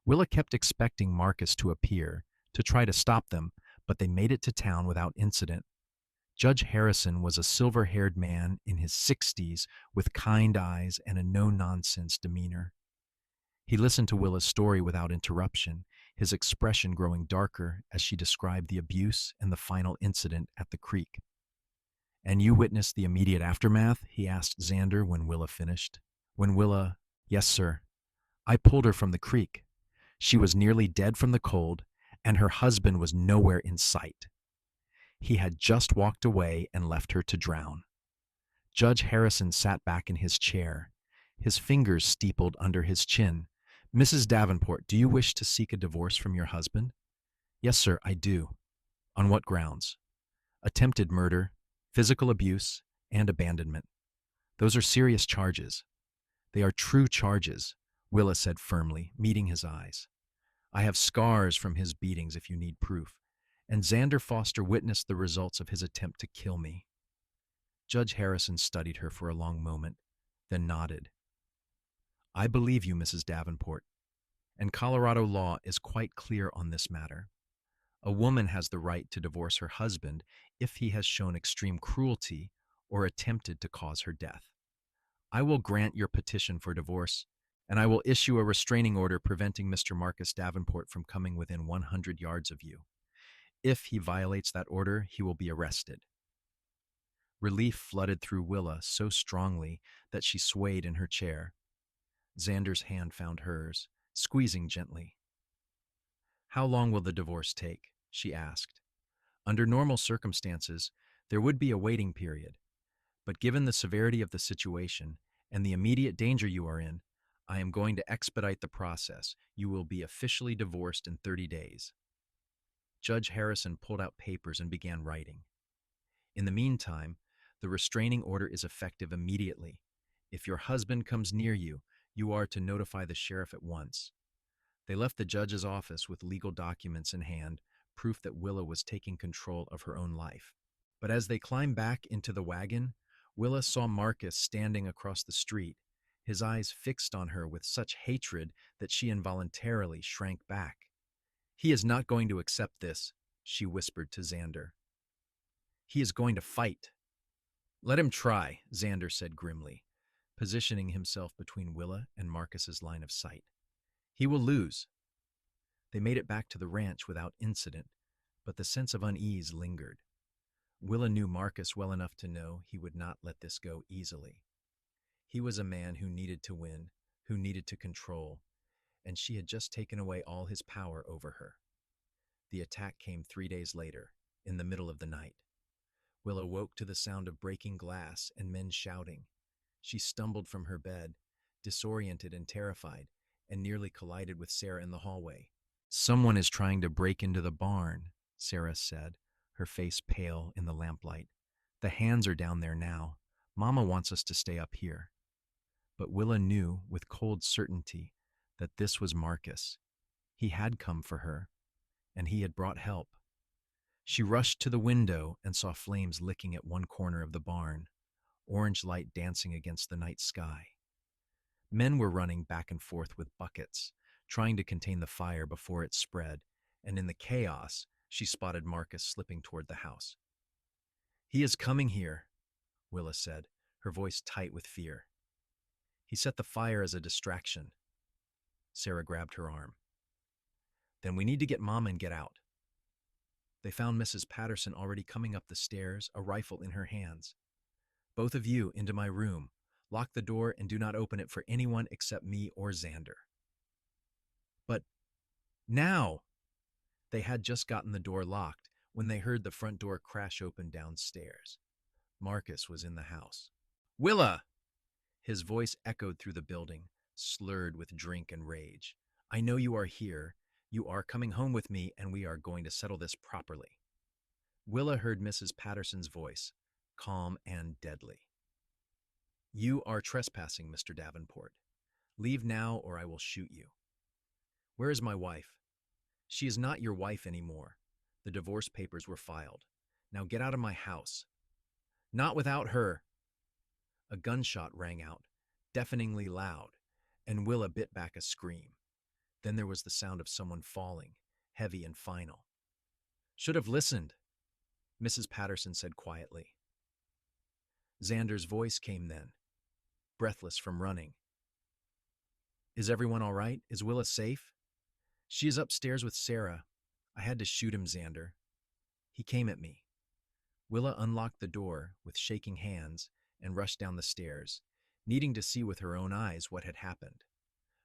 Willa kept expecting Marcus to appear, to try to stop them, but they made it to town without incident. Judge Harrison was a silver-haired man in his 60s with kind eyes and a no-nonsense demeanor. He listened to Willa's story without interruption, his expression growing darker as she described the abuse and the final incident at the creek. And you witnessed the immediate aftermath? He asked Xander when Willa finished. Yes, sir. I pulled her from the creek. She was nearly dead from the cold, and her husband was nowhere in sight. He had just walked away and left her to drown. Judge Harrison sat back in his chair, his fingers steepled under his chin. Mrs. Davenport, do you wish to seek a divorce from your husband? Yes, sir, I do. On what grounds? Attempted murder, physical abuse, and abandonment. Those are serious charges. They are true charges, Willa said firmly, meeting his eyes. I have scars from his beatings if you need proof, and Xander Foster witnessed the results of his attempt to kill me. Judge Harrison studied her for a long moment, then nodded. I believe you, Mrs. Davenport, and Colorado law is quite clear on this matter. A woman has the right to divorce her husband if he has shown extreme cruelty or attempted to cause her death. I will grant your petition for divorce, and I will issue a restraining order preventing Mr. Marcus Davenport from coming within 100 yards of you. If he violates that order, he will be arrested. Relief flooded through Willa so strongly that she swayed in her chair. Xander's hand found hers, squeezing gently. How long will the divorce take? She asked. Under normal circumstances, there would be a waiting period, but given the severity of the situation and the immediate danger you are in, I am going to expedite the process. You will be officially divorced in 30 days. Judge Harrison pulled out papers and began writing. In the meantime, the restraining order is effective immediately. If your husband comes near you, you are to notify the sheriff at once. They left the judge's office with legal documents in hand, proof that Willa was taking control of her own life. But as they climbed back into the wagon, Willa saw Marcus standing across the street, his eyes fixed on her with such hatred that she involuntarily shrank back. He is not going to accept this, she whispered to Xander. He is going to fight. Let him try, Xander said grimly, positioning himself between Willa and Marcus's line of sight. He will lose. They made it back to the ranch without incident, but the sense of unease lingered. Willa knew Marcus well enough to know he would not let this go easily. He was a man who needed to win, who needed to control, and she had just taken away all his power over her. The attack came 3 days later, in the middle of the night. Willa woke to the sound of breaking glass and men shouting. She stumbled from her bed, disoriented and terrified, and nearly collided with Sarah in the hallway. "Someone is trying to break into the barn," Sarah said, her face pale in the lamplight. "The hands are down there now. Mama wants us to stay up here." But Willa knew with cold certainty that this was Marcus. He had come for her, and he had brought help. She rushed to the window and saw flames licking at one corner of the barn, orange light dancing against the night sky. Men were running back and forth with buckets, trying to contain the fire before it spread, and in the chaos, she spotted Marcus slipping toward the house. "He is coming here," Willa said, her voice tight with fear. "He set the fire as a distraction." Sarah grabbed her arm. "Then we need to get Mama and get out." They found Mrs. Patterson already coming up the stairs, a rifle in her hands. "Both of you into my room. Lock the door and do not open it for anyone except me or Xander." "But now!" They had just gotten the door locked when they heard the front door crash open downstairs. Marcus was in the house. "Willa!" His voice echoed through the building, slurred with drink and rage. "I know you are here. You are coming home with me, and we are going to settle this properly." Willa heard Mrs. Patterson's voice, calm and deadly. "You are trespassing, Mr. Davenport. Leave now or I will shoot you." "Where is my wife?" "She is not your wife anymore. The divorce papers were filed. Now get out of my house." "Not without her." A gunshot rang out, deafeningly loud, and Willa bit back a scream. Then there was the sound of someone falling, heavy and final. "Should have listened," Mrs. Patterson said quietly. Xander's voice came then, breathless from running. "Is everyone all right? Is Willa safe?" "She is upstairs with Sarah. I had to shoot him, Xander. He came at me." Willa unlocked the door with shaking hands and rushed down the stairs, needing to see with her own eyes what had happened.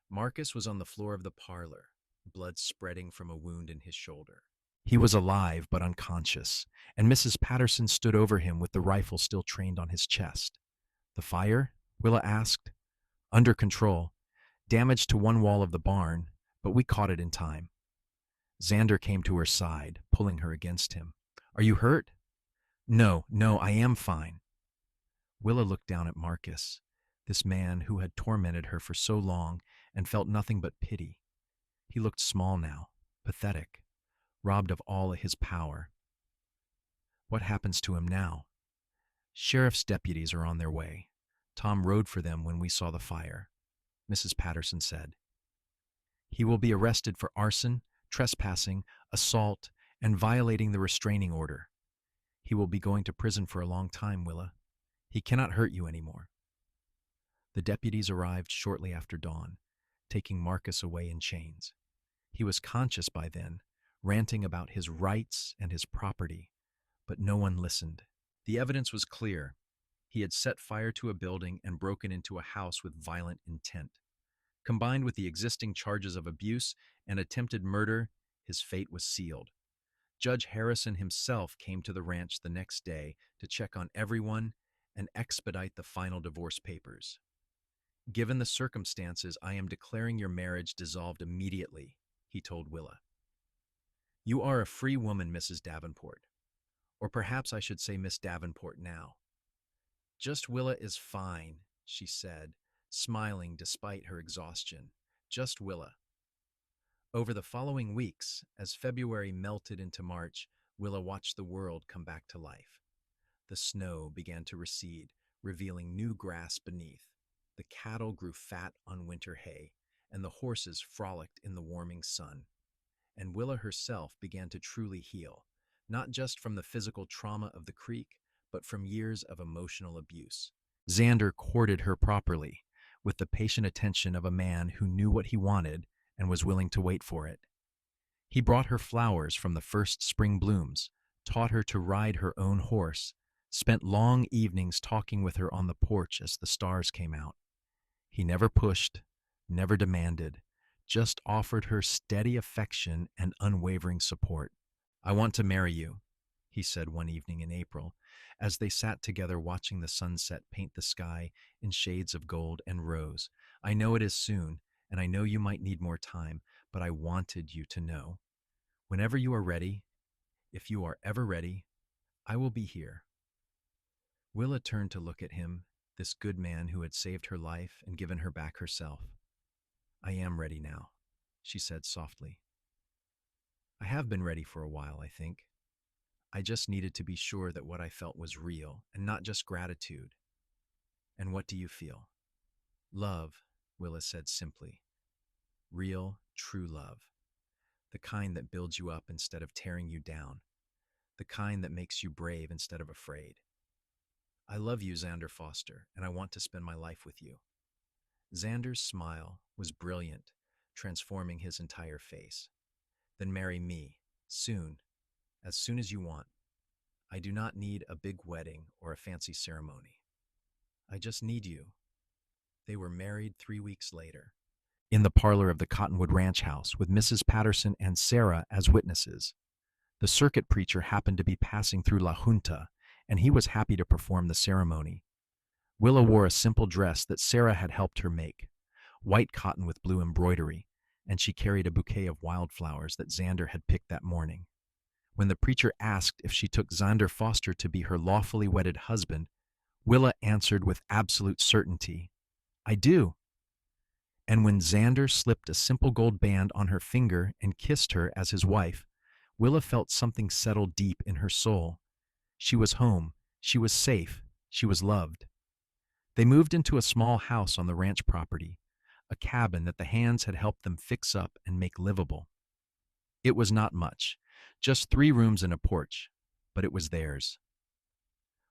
Marcus was on the floor of the parlor, blood spreading from a wound in his shoulder. He was alive but unconscious, and Mrs. Patterson stood over him with the rifle still trained on his chest. "The fire?" Willa asked. "Under control. Damage to one wall of the barn, but we caught it in time." Xander came to her side, pulling her against him. "Are you hurt?" No, I am fine." Willa looked down at Marcus, this man who had tormented her for so long and felt nothing but pity. He looked small now, pathetic, robbed of all his power. What happens to him now? "Sheriff's deputies are on their way. Tom rode for them when we saw the fire," Mrs. Patterson said. "He will be arrested for arson, trespassing, assault, and violating the restraining order. He will be going to prison for a long time, Willa. He cannot hurt you anymore." The deputies arrived shortly after dawn, taking Marcus away in chains. He was conscious by then, ranting about his rights and his property, but no one listened. The evidence was clear. He had set fire to a building and broken into a house with violent intent. Combined with the existing charges of abuse and attempted murder, his fate was sealed. Judge Harrison himself came to the ranch the next day to check on everyone and expedite the final divorce papers. "Given the circumstances, I am declaring your marriage dissolved immediately," he told Willa. "You are a free woman, Mrs. Davenport. Or perhaps I should say Miss Davenport now." "Just Willa is fine," she said, smiling despite her exhaustion. "Just Willa." Over the following weeks, as February melted into March, Willa watched the world come back to life. The snow began to recede, revealing new grass beneath. The cattle grew fat on winter hay, and the horses frolicked in the warming sun. And Willa herself began to truly heal, not just from the physical trauma of the creek, but from years of emotional abuse. Xander courted her properly, with the patient attention of a man who knew what he wanted and was willing to wait for it. He brought her flowers from the first spring blooms, taught her to ride her own horse, spent long evenings talking with her on the porch as the stars came out. He never pushed, never demanded, just offered her steady affection and unwavering support. "I want to marry you," he said one evening in April, as they sat together watching the sunset paint the sky in shades of gold and rose. "I know it is soon, and I know you might need more time, but I wanted you to know. Whenever you are ready, if you are ever ready, I will be here." Willa turned to look at him, this good man who had saved her life and given her back herself. "I am ready now," she said softly. "I have been ready for a while, I think. I just needed to be sure that what I felt was real and not just gratitude." "And what do you feel?" "Love," Willa said simply. "Real, true love. The kind that builds you up instead of tearing you down. The kind that makes you brave instead of afraid. I love you, Xander Foster, and I want to spend my life with you." Xander's smile was brilliant, transforming his entire face. "Then marry me, soon, as soon as you want. I do not need a big wedding or a fancy ceremony. I just need you." They were married 3 weeks later, in the parlor of the Cottonwood Ranch house, with Mrs. Patterson and Sarah as witnesses. The circuit preacher happened to be passing through La Junta, and he was happy to perform the ceremony. Willa wore a simple dress that Sarah had helped her make, white cotton with blue embroidery, and she carried a bouquet of wildflowers that Xander had picked that morning. When the preacher asked if she took Xander Foster to be her lawfully wedded husband, Willa answered with absolute certainty, "I do." And when Xander slipped a simple gold band on her finger and kissed her as his wife, Willa felt something settle deep in her soul. She was home, she was safe, she was loved. They moved into a small house on the ranch property, a cabin that the hands had helped them fix up and make livable. It was not much, just 3 rooms and a porch, but it was theirs.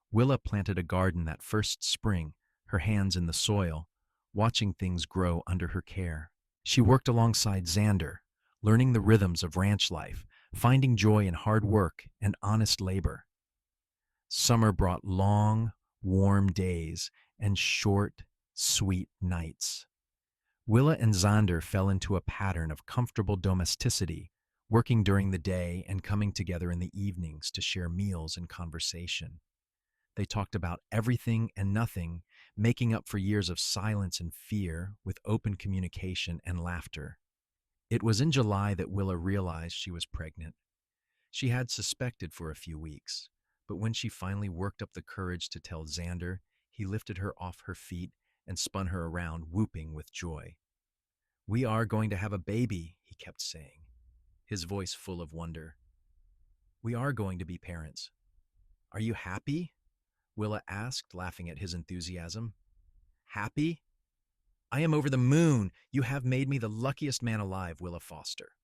Willa planted a garden that first spring, her hands in the soil, watching things grow under her care. She worked alongside Xander, learning the rhythms of ranch life, finding joy in hard work and honest labor. Summer brought long, warm days and short, sweet nights. Willa and Xander fell into a pattern of comfortable domesticity, working during the day and coming together in the evenings to share meals and conversation. They talked about everything and nothing, making up for years of silence and fear with open communication and laughter. It was in July that Willa realized she was pregnant. She had suspected for a few weeks, but when she finally worked up the courage to tell Xander, he lifted her off her feet and spun her around, whooping with joy. "We are going to have a baby," he kept saying, his voice full of wonder. "We are going to be parents." "Are you happy?" Willa asked, laughing at his enthusiasm. "Happy? I am over the moon. You have made me the luckiest man alive, Willa Foster."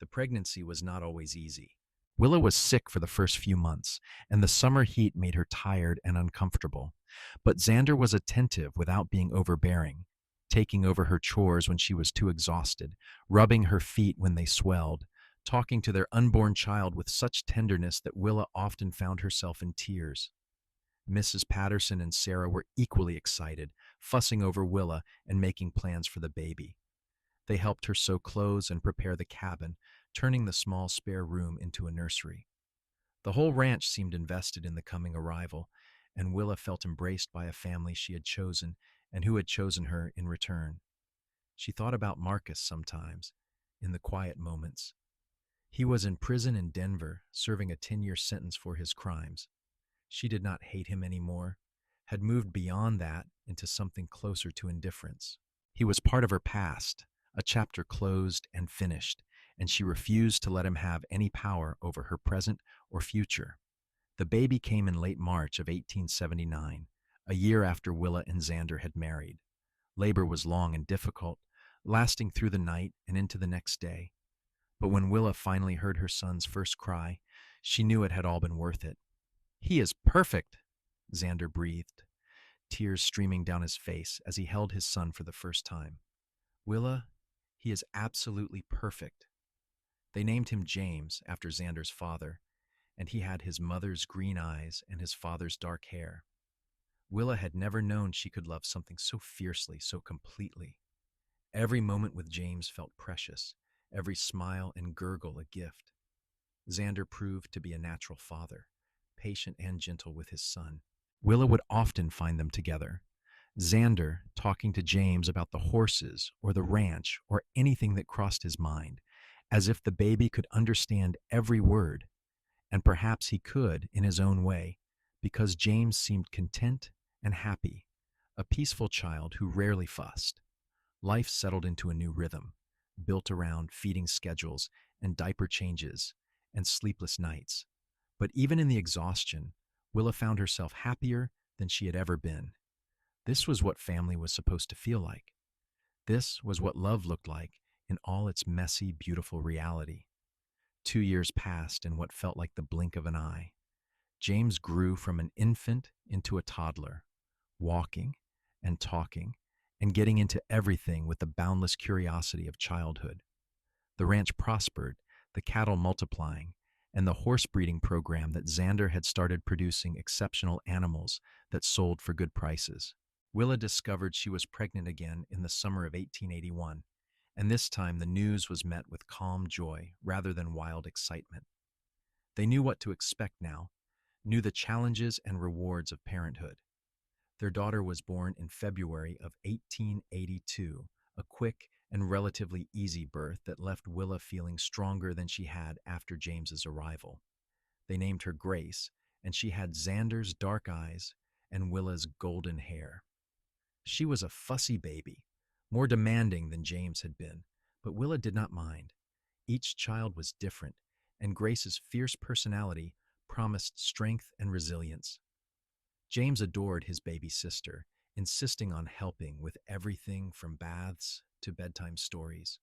The pregnancy was not always easy. Willa was sick for the first few months, and the summer heat made her tired and uncomfortable. But Xander was attentive without being overbearing, taking over her chores when she was too exhausted, rubbing her feet when they swelled, talking to their unborn child with such tenderness that Willa often found herself in tears. Mrs. Patterson and Sarah were equally excited, fussing over Willa and making plans for the baby. They helped her sew clothes and prepare the cabin, turning the small spare room into a nursery. The whole ranch seemed invested in the coming arrival, and Willa felt embraced by a family she had chosen and who had chosen her in return. She thought about Marcus sometimes, in the quiet moments. He was in prison in Denver, serving a 10-year sentence for his crimes. She did not hate him anymore, had moved beyond that into something closer to indifference. He was part of her past, a chapter closed and finished, and she refused to let him have any power over her present or future. The baby came in late March of 1879, a year after Willa and Xander had married. Labor was long and difficult, lasting through the night and into the next day. But when Willa finally heard her son's first cry, she knew it had all been worth it. "He is perfect," Xander breathed, tears streaming down his face as he held his son for the first time. "Willa, he is absolutely perfect." They named him James after Xander's father, and he had his mother's green eyes and his father's dark hair. Willa had never known she could love something so fiercely, so completely. Every moment with James felt precious, every smile and gurgle a gift. Xander proved to be a natural father, patient and gentle with his son. Willa would often find them together. Xander talking to James about the horses or the ranch or anything that crossed his mind, as if the baby could understand every word. And perhaps he could in his own way, because James seemed content and happy, a peaceful child who rarely fussed. Life settled into a new rhythm, built around feeding schedules and diaper changes and sleepless nights. But even in the exhaustion, Willa found herself happier than she had ever been. This was what family was supposed to feel like. This was what love looked like in all its messy, beautiful reality. 2 years passed in what felt like the blink of an eye. James grew from an infant into a toddler, walking and talking and getting into everything with the boundless curiosity of childhood. The ranch prospered, the cattle multiplying, and the horse breeding program that Xander had started producing exceptional animals that sold for good prices. Willa discovered she was pregnant again in the summer of 1881, and this time the news was met with calm joy rather than wild excitement. They knew what to expect now, knew the challenges and rewards of parenthood. Their daughter was born in February of 1882, a quick and relatively easy birth that left Willa feeling stronger than she had after James's arrival. They named her Grace, and she had Xander's dark eyes and Willa's golden hair. She was a fussy baby, more demanding than James had been, but Willa did not mind. Each child was different, and Grace's fierce personality promised strength and resilience. James adored his baby sister, insisting on helping with everything from baths to bedtime stories.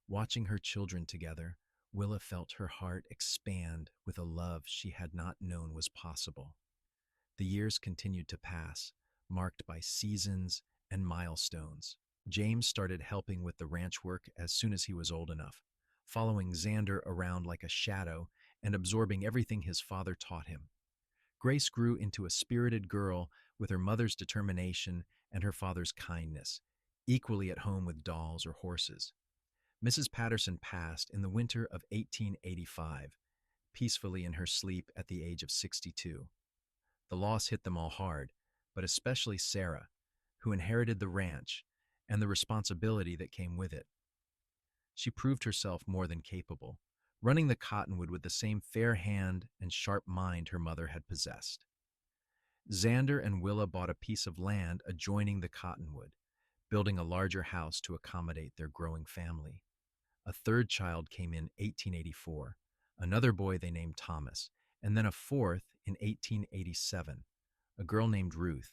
Watching her children together, Willa felt her heart expand with a love she had not known was possible. The years continued to pass, marked by seasons and milestones. James started helping with the ranch work as soon as he was old enough, following Xander around like a shadow and absorbing everything his father taught him. Grace grew into a spirited girl with her mother's determination and her father's kindness, equally at home with dolls or horses. Mrs. Patterson passed in the winter of 1885, peacefully in her sleep at the age of 62. The loss hit them all hard, but especially Sarah, who inherited the ranch and the responsibility that came with it. She proved herself more than capable, running the cottonwood with the same fair hand and sharp mind her mother had possessed. Xander and Willa bought a piece of land adjoining the cottonwood, building a larger house to accommodate their growing family. A third child came in 1884, another boy they named Thomas, and then a fourth in 1887, a girl named Ruth.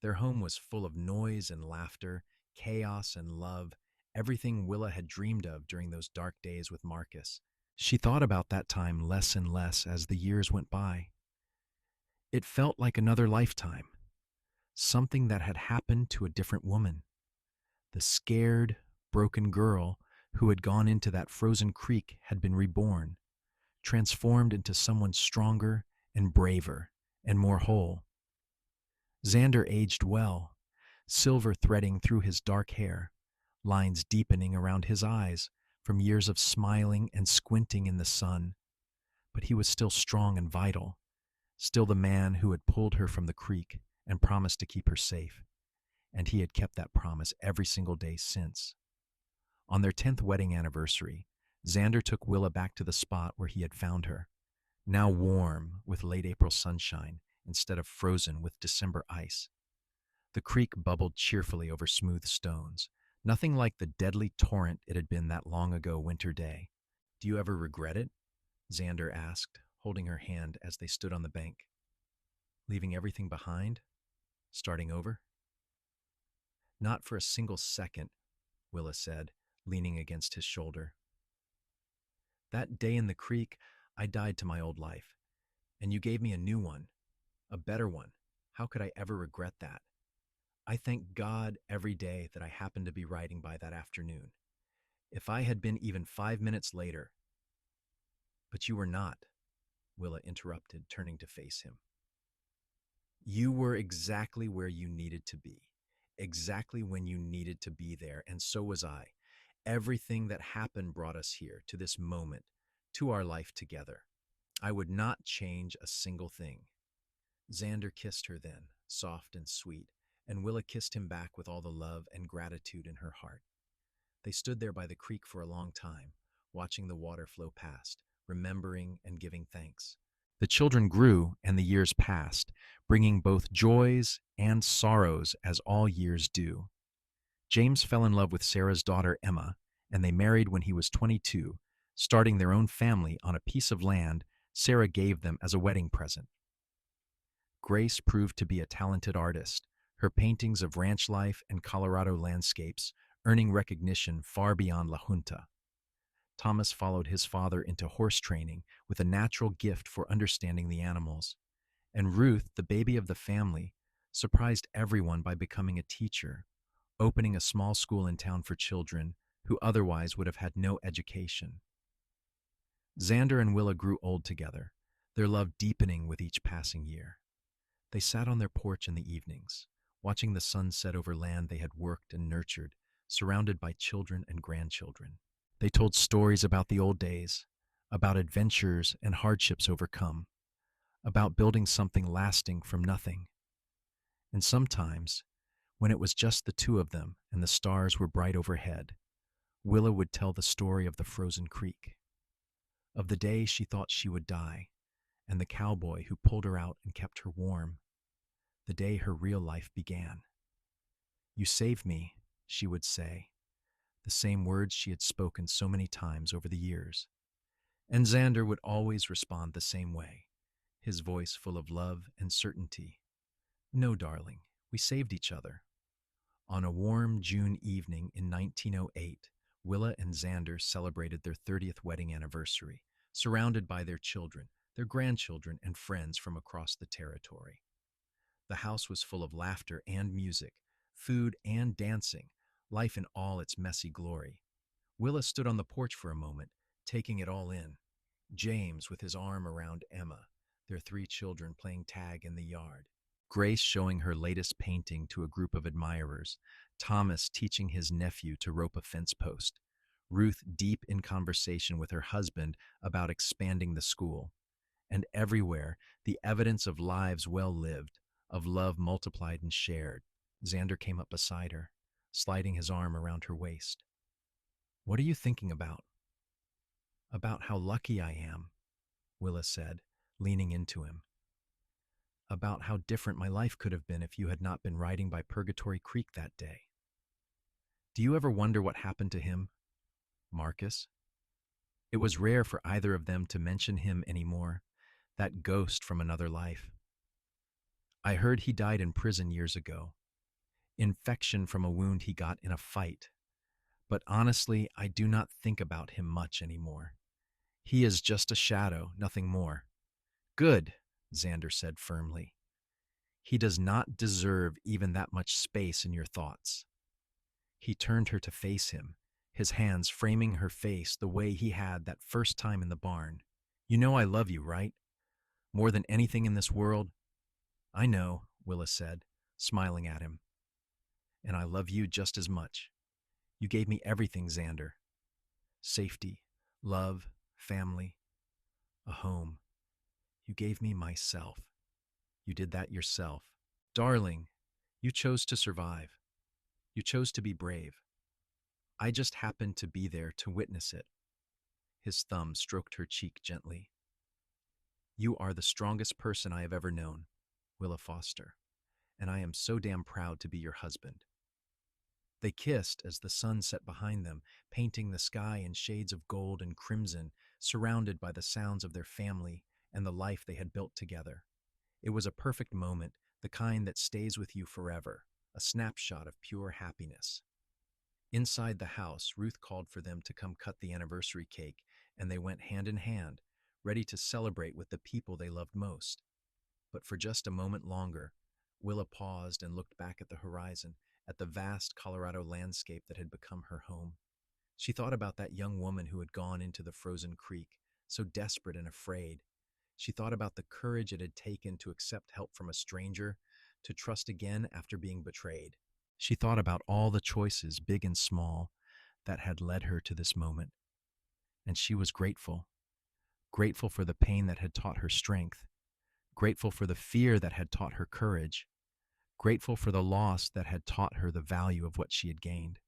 Their home was full of noise and laughter, chaos and love, everything Willa had dreamed of during those dark days with Marcus. She thought about that time less and less as the years went by. It felt like another lifetime, something that had happened to a different woman. The scared, broken girl who had gone into that frozen creek had been reborn, transformed into someone stronger and braver and more whole. Xander aged well, silver threading through his dark hair, lines deepening around his eyes from years of smiling and squinting in the sun. But he was still strong and vital, still the man who had pulled her from the creek and promised to keep her safe. And he had kept that promise every single day since. On their 10th wedding anniversary, Xander took Willa back to the spot where he had found her, now warm with late April sunshine instead of frozen with December ice. The creek bubbled cheerfully over smooth stones, nothing like the deadly torrent it had been that long ago winter day. "Do you ever regret it?" Xander asked, holding her hand as they stood on the bank. "Leaving everything behind? Starting over?" "Not for a single second," Willa said, leaning against his shoulder. "That day in the creek, I died to my old life, and you gave me a new one, a better one. How could I ever regret that? I thank God every day that I happened to be riding by that afternoon. If I had been even 5 minutes later, but you were not. Willa interrupted, turning to face him. You were exactly where you needed to be, exactly when you needed to be there, and so was I. Everything that happened brought us here, to this moment, to our life together. I would not change a single thing. Xander kissed her then, soft and sweet, and Willa kissed him back with all the love and gratitude in her heart. They stood there by the creek for a long time, watching the water flow past, remembering and giving thanks. The children grew and the years passed, bringing both joys and sorrows as all years do. James fell in love with Sarah's daughter Emma, and they married when he was 22, starting their own family on a piece of land Sarah gave them as a wedding present. Grace proved to be a talented artist, her paintings of ranch life and Colorado landscapes earning recognition far beyond La Junta. Thomas followed his father into horse training with a natural gift for understanding the animals. And Ruth, the baby of the family, surprised everyone by becoming a teacher, opening a small school in town for children who otherwise would have had no education. Xander and Willa grew old together, their love deepening with each passing year. They sat on their porch in the evenings, watching the sun set over land they had worked and nurtured, surrounded by children and grandchildren. They told stories about the old days, about adventures and hardships overcome, about building something lasting from nothing. And sometimes, when it was just the two of them and the stars were bright overhead, Willa would tell the story of the frozen creek, of the day she thought she would die, and the cowboy who pulled her out and kept her warm, the day her real life began. You saved me, she would say, the same words she had spoken so many times over the years. And Xander would always respond the same way, his voice full of love and certainty. No, darling, we saved each other. On a warm June evening in 1908, Willa and Xander celebrated their 30th wedding anniversary, surrounded by their children, their grandchildren, and friends from across the territory. The house was full of laughter and music, food and dancing, life in all its messy glory. Willa stood on the porch for a moment, taking it all in. James with his arm around Emma, their 3 children playing tag in the yard. Grace showing her latest painting to a group of admirers. Thomas teaching his nephew to rope a fence post. Ruth deep in conversation with her husband about expanding the school. And everywhere, the evidence of lives well lived, of love multiplied and shared. Xander came up beside her, sliding his arm around her waist. What are you thinking about? About how lucky I am, Willa said, leaning into him. About how different my life could have been if you had not been riding by Purgatory Creek that day. Do you ever wonder what happened to him, Marcus? It was rare for either of them to mention him anymore, that ghost from another life. I heard he died in prison years ago. Infection from a wound he got in a fight. But honestly, I do not think about him much anymore. He is just a shadow, nothing more. Good, Xander said firmly. He does not deserve even that much space in your thoughts. He turned her to face him, his hands framing her face the way he had that first time in the barn. You know I love you, right? More than anything in this world? I know, Willa said, smiling at him. And I love you just as much. You gave me everything, Xander. Safety, love, family, a home. You gave me myself. You did that yourself. Darling, you chose to survive. You chose to be brave. I just happened to be there to witness it. His thumb stroked her cheek gently. You are the strongest person I have ever known, Willa Foster, and I am so damn proud to be your husband. They kissed as the sun set behind them, painting the sky in shades of gold and crimson, surrounded by the sounds of their family and the life they had built together. It was a perfect moment, the kind that stays with you forever, a snapshot of pure happiness. Inside the house, Ruth called for them to come cut the anniversary cake, and they went hand in hand, ready to celebrate with the people they loved most. But for just a moment longer, Willa paused and looked back at the horizon, at the vast Colorado landscape that had become her home. She thought about that young woman who had gone into the frozen creek, so desperate and afraid. She thought about the courage it had taken to accept help from a stranger, to trust again after being betrayed. She thought about all the choices, big and small, that had led her to this moment, and she was grateful. Grateful for the pain that had taught her strength, grateful for the fear that had taught her courage, grateful for the loss that had taught her the value of what she had gained.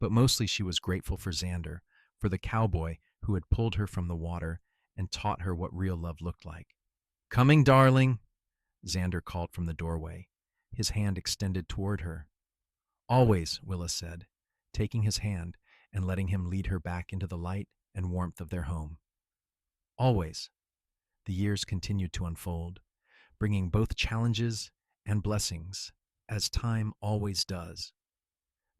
But mostly she was grateful for Xander, for the cowboy who had pulled her from the water and taught her what real love looked like. "Coming, darling," Xander called from the doorway, his hand extended toward her. "Always," Willa said, taking his hand and letting him lead her back into the light and warmth of their home. Always. The years continued to unfold, bringing both challenges and blessings, as time always does.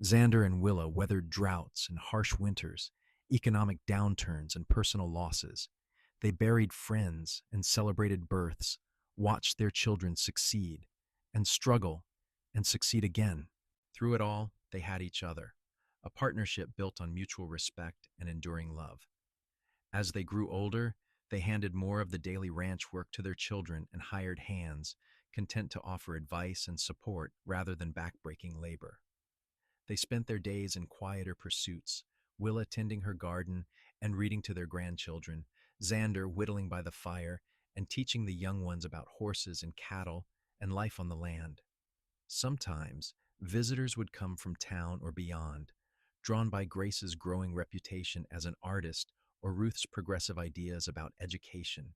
Xander and Willa weathered droughts and harsh winters, economic downturns and personal losses. They buried friends and celebrated births, watched their children succeed and struggle and succeed again. Through it all, they had each other, a partnership built on mutual respect and enduring love. As they grew older, they handed more of the daily ranch work to their children and hired hands, content to offer advice and support rather than backbreaking labor. They spent their days in quieter pursuits, Willa tending her garden and reading to their grandchildren, Xander whittling by the fire and teaching the young ones about horses and cattle and life on the land. Sometimes, visitors would come from town or beyond, drawn by Grace's growing reputation as an artist or Ruth's progressive ideas about education.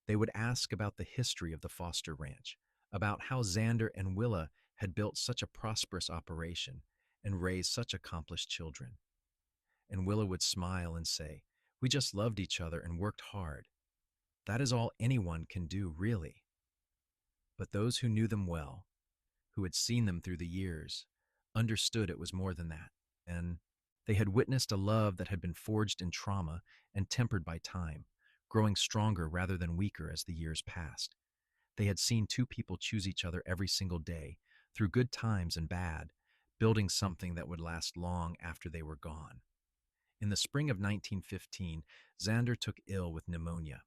They would ask about the history of the Foster Ranch, about how Xander and Willa had built such a prosperous operation and raised such accomplished children. And Willa would smile and say, "We just loved each other and worked hard. That is all anyone can do, really." But those who knew them well, who had seen them through the years, understood it was more than that. And they had witnessed a love that had been forged in trauma and tempered by time, growing stronger rather than weaker as the years passed. They had seen two people choose each other every single day, through good times and bad, building something that would last long after they were gone. In the spring of 1915, Xander took ill with pneumonia.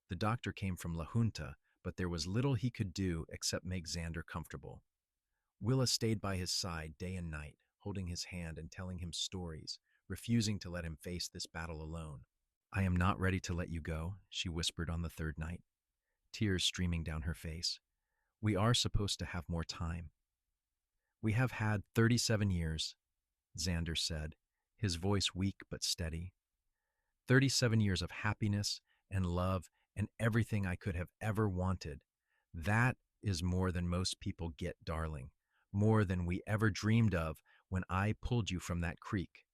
The doctor came from La Junta, but there was little he could do except make Xander comfortable. Willa stayed by his side day and night, holding his hand and telling him stories, refusing to let him face this battle alone. "I am not ready to let you go," she whispered on the third night, tears streaming down her face. "We are supposed to have more time." "We have had 37 years," Xander said, his voice weak but steady. 37 years of happiness and love and everything I could have ever wanted. That is more than most people get, darling. More than we ever dreamed of when I pulled you from that creek.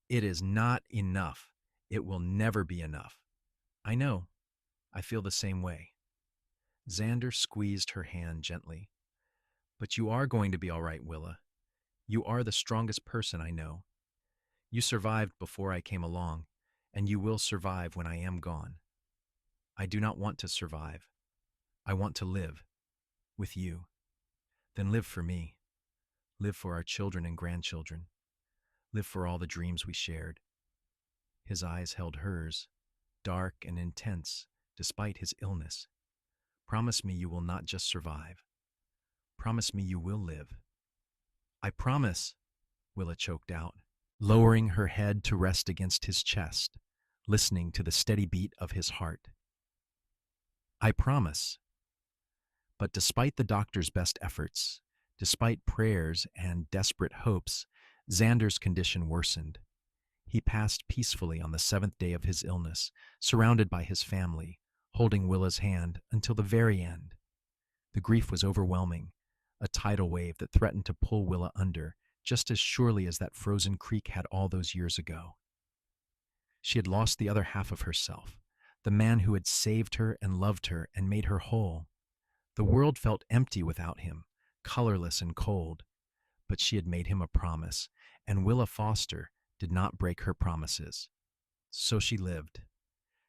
It is not enough. It will never be enough. I know. I feel the same way. Xander squeezed her hand gently. "But you are going to be all right, Willa. You are the strongest person I know. You survived before I came along, and you will survive when I am gone. I do not want to survive. I want to live. With you. Then live for me. Live for our children and grandchildren. Live for all the dreams we shared." His eyes held hers, dark and intense despite his illness. "Promise me you will not just survive. Promise me you will live." "I promise," Willa choked out, lowering her head to rest against his chest, listening to the steady beat of his heart. "I promise." But despite the doctor's best efforts, despite prayers and desperate hopes, Xander's condition worsened. He passed peacefully on the 7th day of his illness, surrounded by his family, holding Willa's hand until the very end. The grief was overwhelming, a tidal wave that threatened to pull Willa under, just as surely as that frozen creek had all those years ago. She had lost the other half of herself, the man who had saved her and loved her and made her whole. The world felt empty without him, colorless and cold. But she had made him a promise, and Willa Foster did not break her promises. So she lived.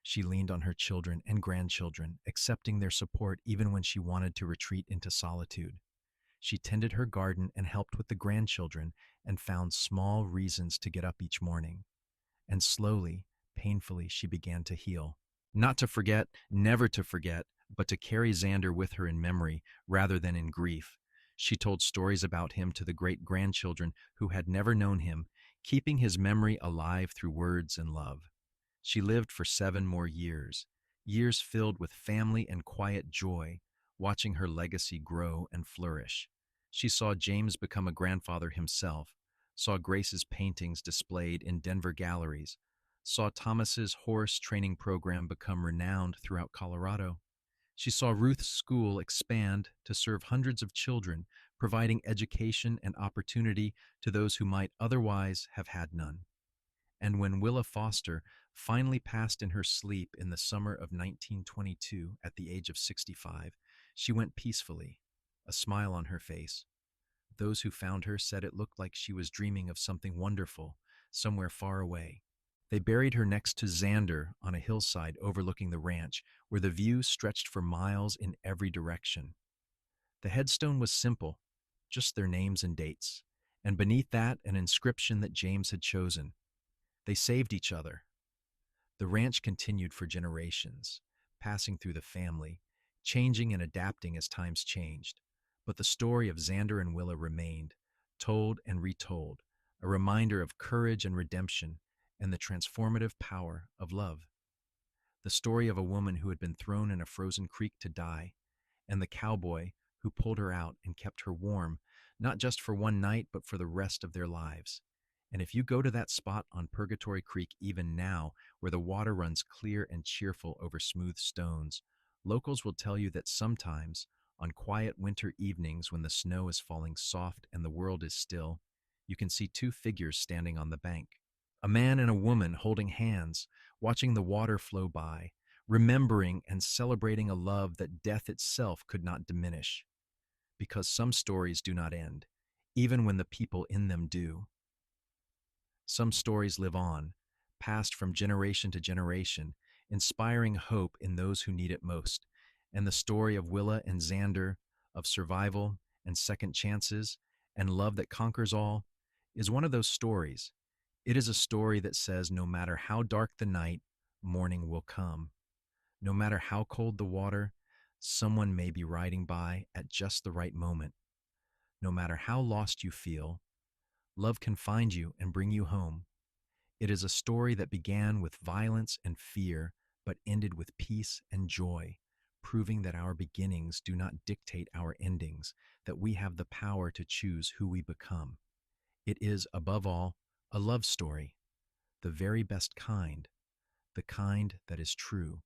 She leaned on her children and grandchildren, accepting their support even when she wanted to retreat into solitude. She tended her garden and helped with the grandchildren and found small reasons to get up each morning. And slowly, painfully, she began to heal. Not to forget, never to forget, but to carry Xander with her in memory rather than in grief. She told stories about him to the great grandchildren who had never known him, keeping his memory alive through words and love. She lived for 7 more years, years filled with family and quiet joy, watching her legacy grow and flourish. She saw James become a grandfather himself, saw Grace's paintings displayed in Denver galleries, saw Thomas's horse training program become renowned throughout Colorado. She saw Ruth's school expand to serve hundreds of children, providing education and opportunity to those who might otherwise have had none. And when Willa Foster finally passed in her sleep in the summer of 1922 at the age of 65, she went peacefully, a smile on her face. Those who found her said it looked like she was dreaming of something wonderful, somewhere far away. They buried her next to Xander on a hillside overlooking the ranch, where the view stretched for miles in every direction. The headstone was simple, just their names and dates, and beneath that an inscription that James had chosen. They saved each other. The ranch continued for generations, passing through the family, changing and adapting as times changed. But the story of Xander and Willa remained, told and retold, a reminder of courage and redemption and the transformative power of love. The story of a woman who had been thrown in a frozen creek to die, and the cowboy who pulled her out and kept her warm, not just for one night, but for the rest of their lives. And if you go to that spot on Purgatory Creek even now, where the water runs clear and cheerful over smooth stones, locals will tell you that sometimes, on quiet winter evenings when the snow is falling soft and the world is still, you can see two figures standing on the bank. A man and a woman holding hands, watching the water flow by, remembering and celebrating a love that death itself could not diminish. Because some stories do not end, even when the people in them do. Some stories live on, passed from generation to generation, inspiring hope in those who need it most. And the story of Willa and Xander, of survival and second chances, and love that conquers all, is one of those stories. It is a story that says no matter how dark the night, morning will come. No matter how cold the water, someone may be riding by at just the right moment. No matter how lost you feel, love can find you and bring you home. It is a story that began with violence and fear, but ended with peace and joy, proving that our beginnings do not dictate our endings, that we have the power to choose who we become. It is, above all, a love story, the very best kind, the kind that is true.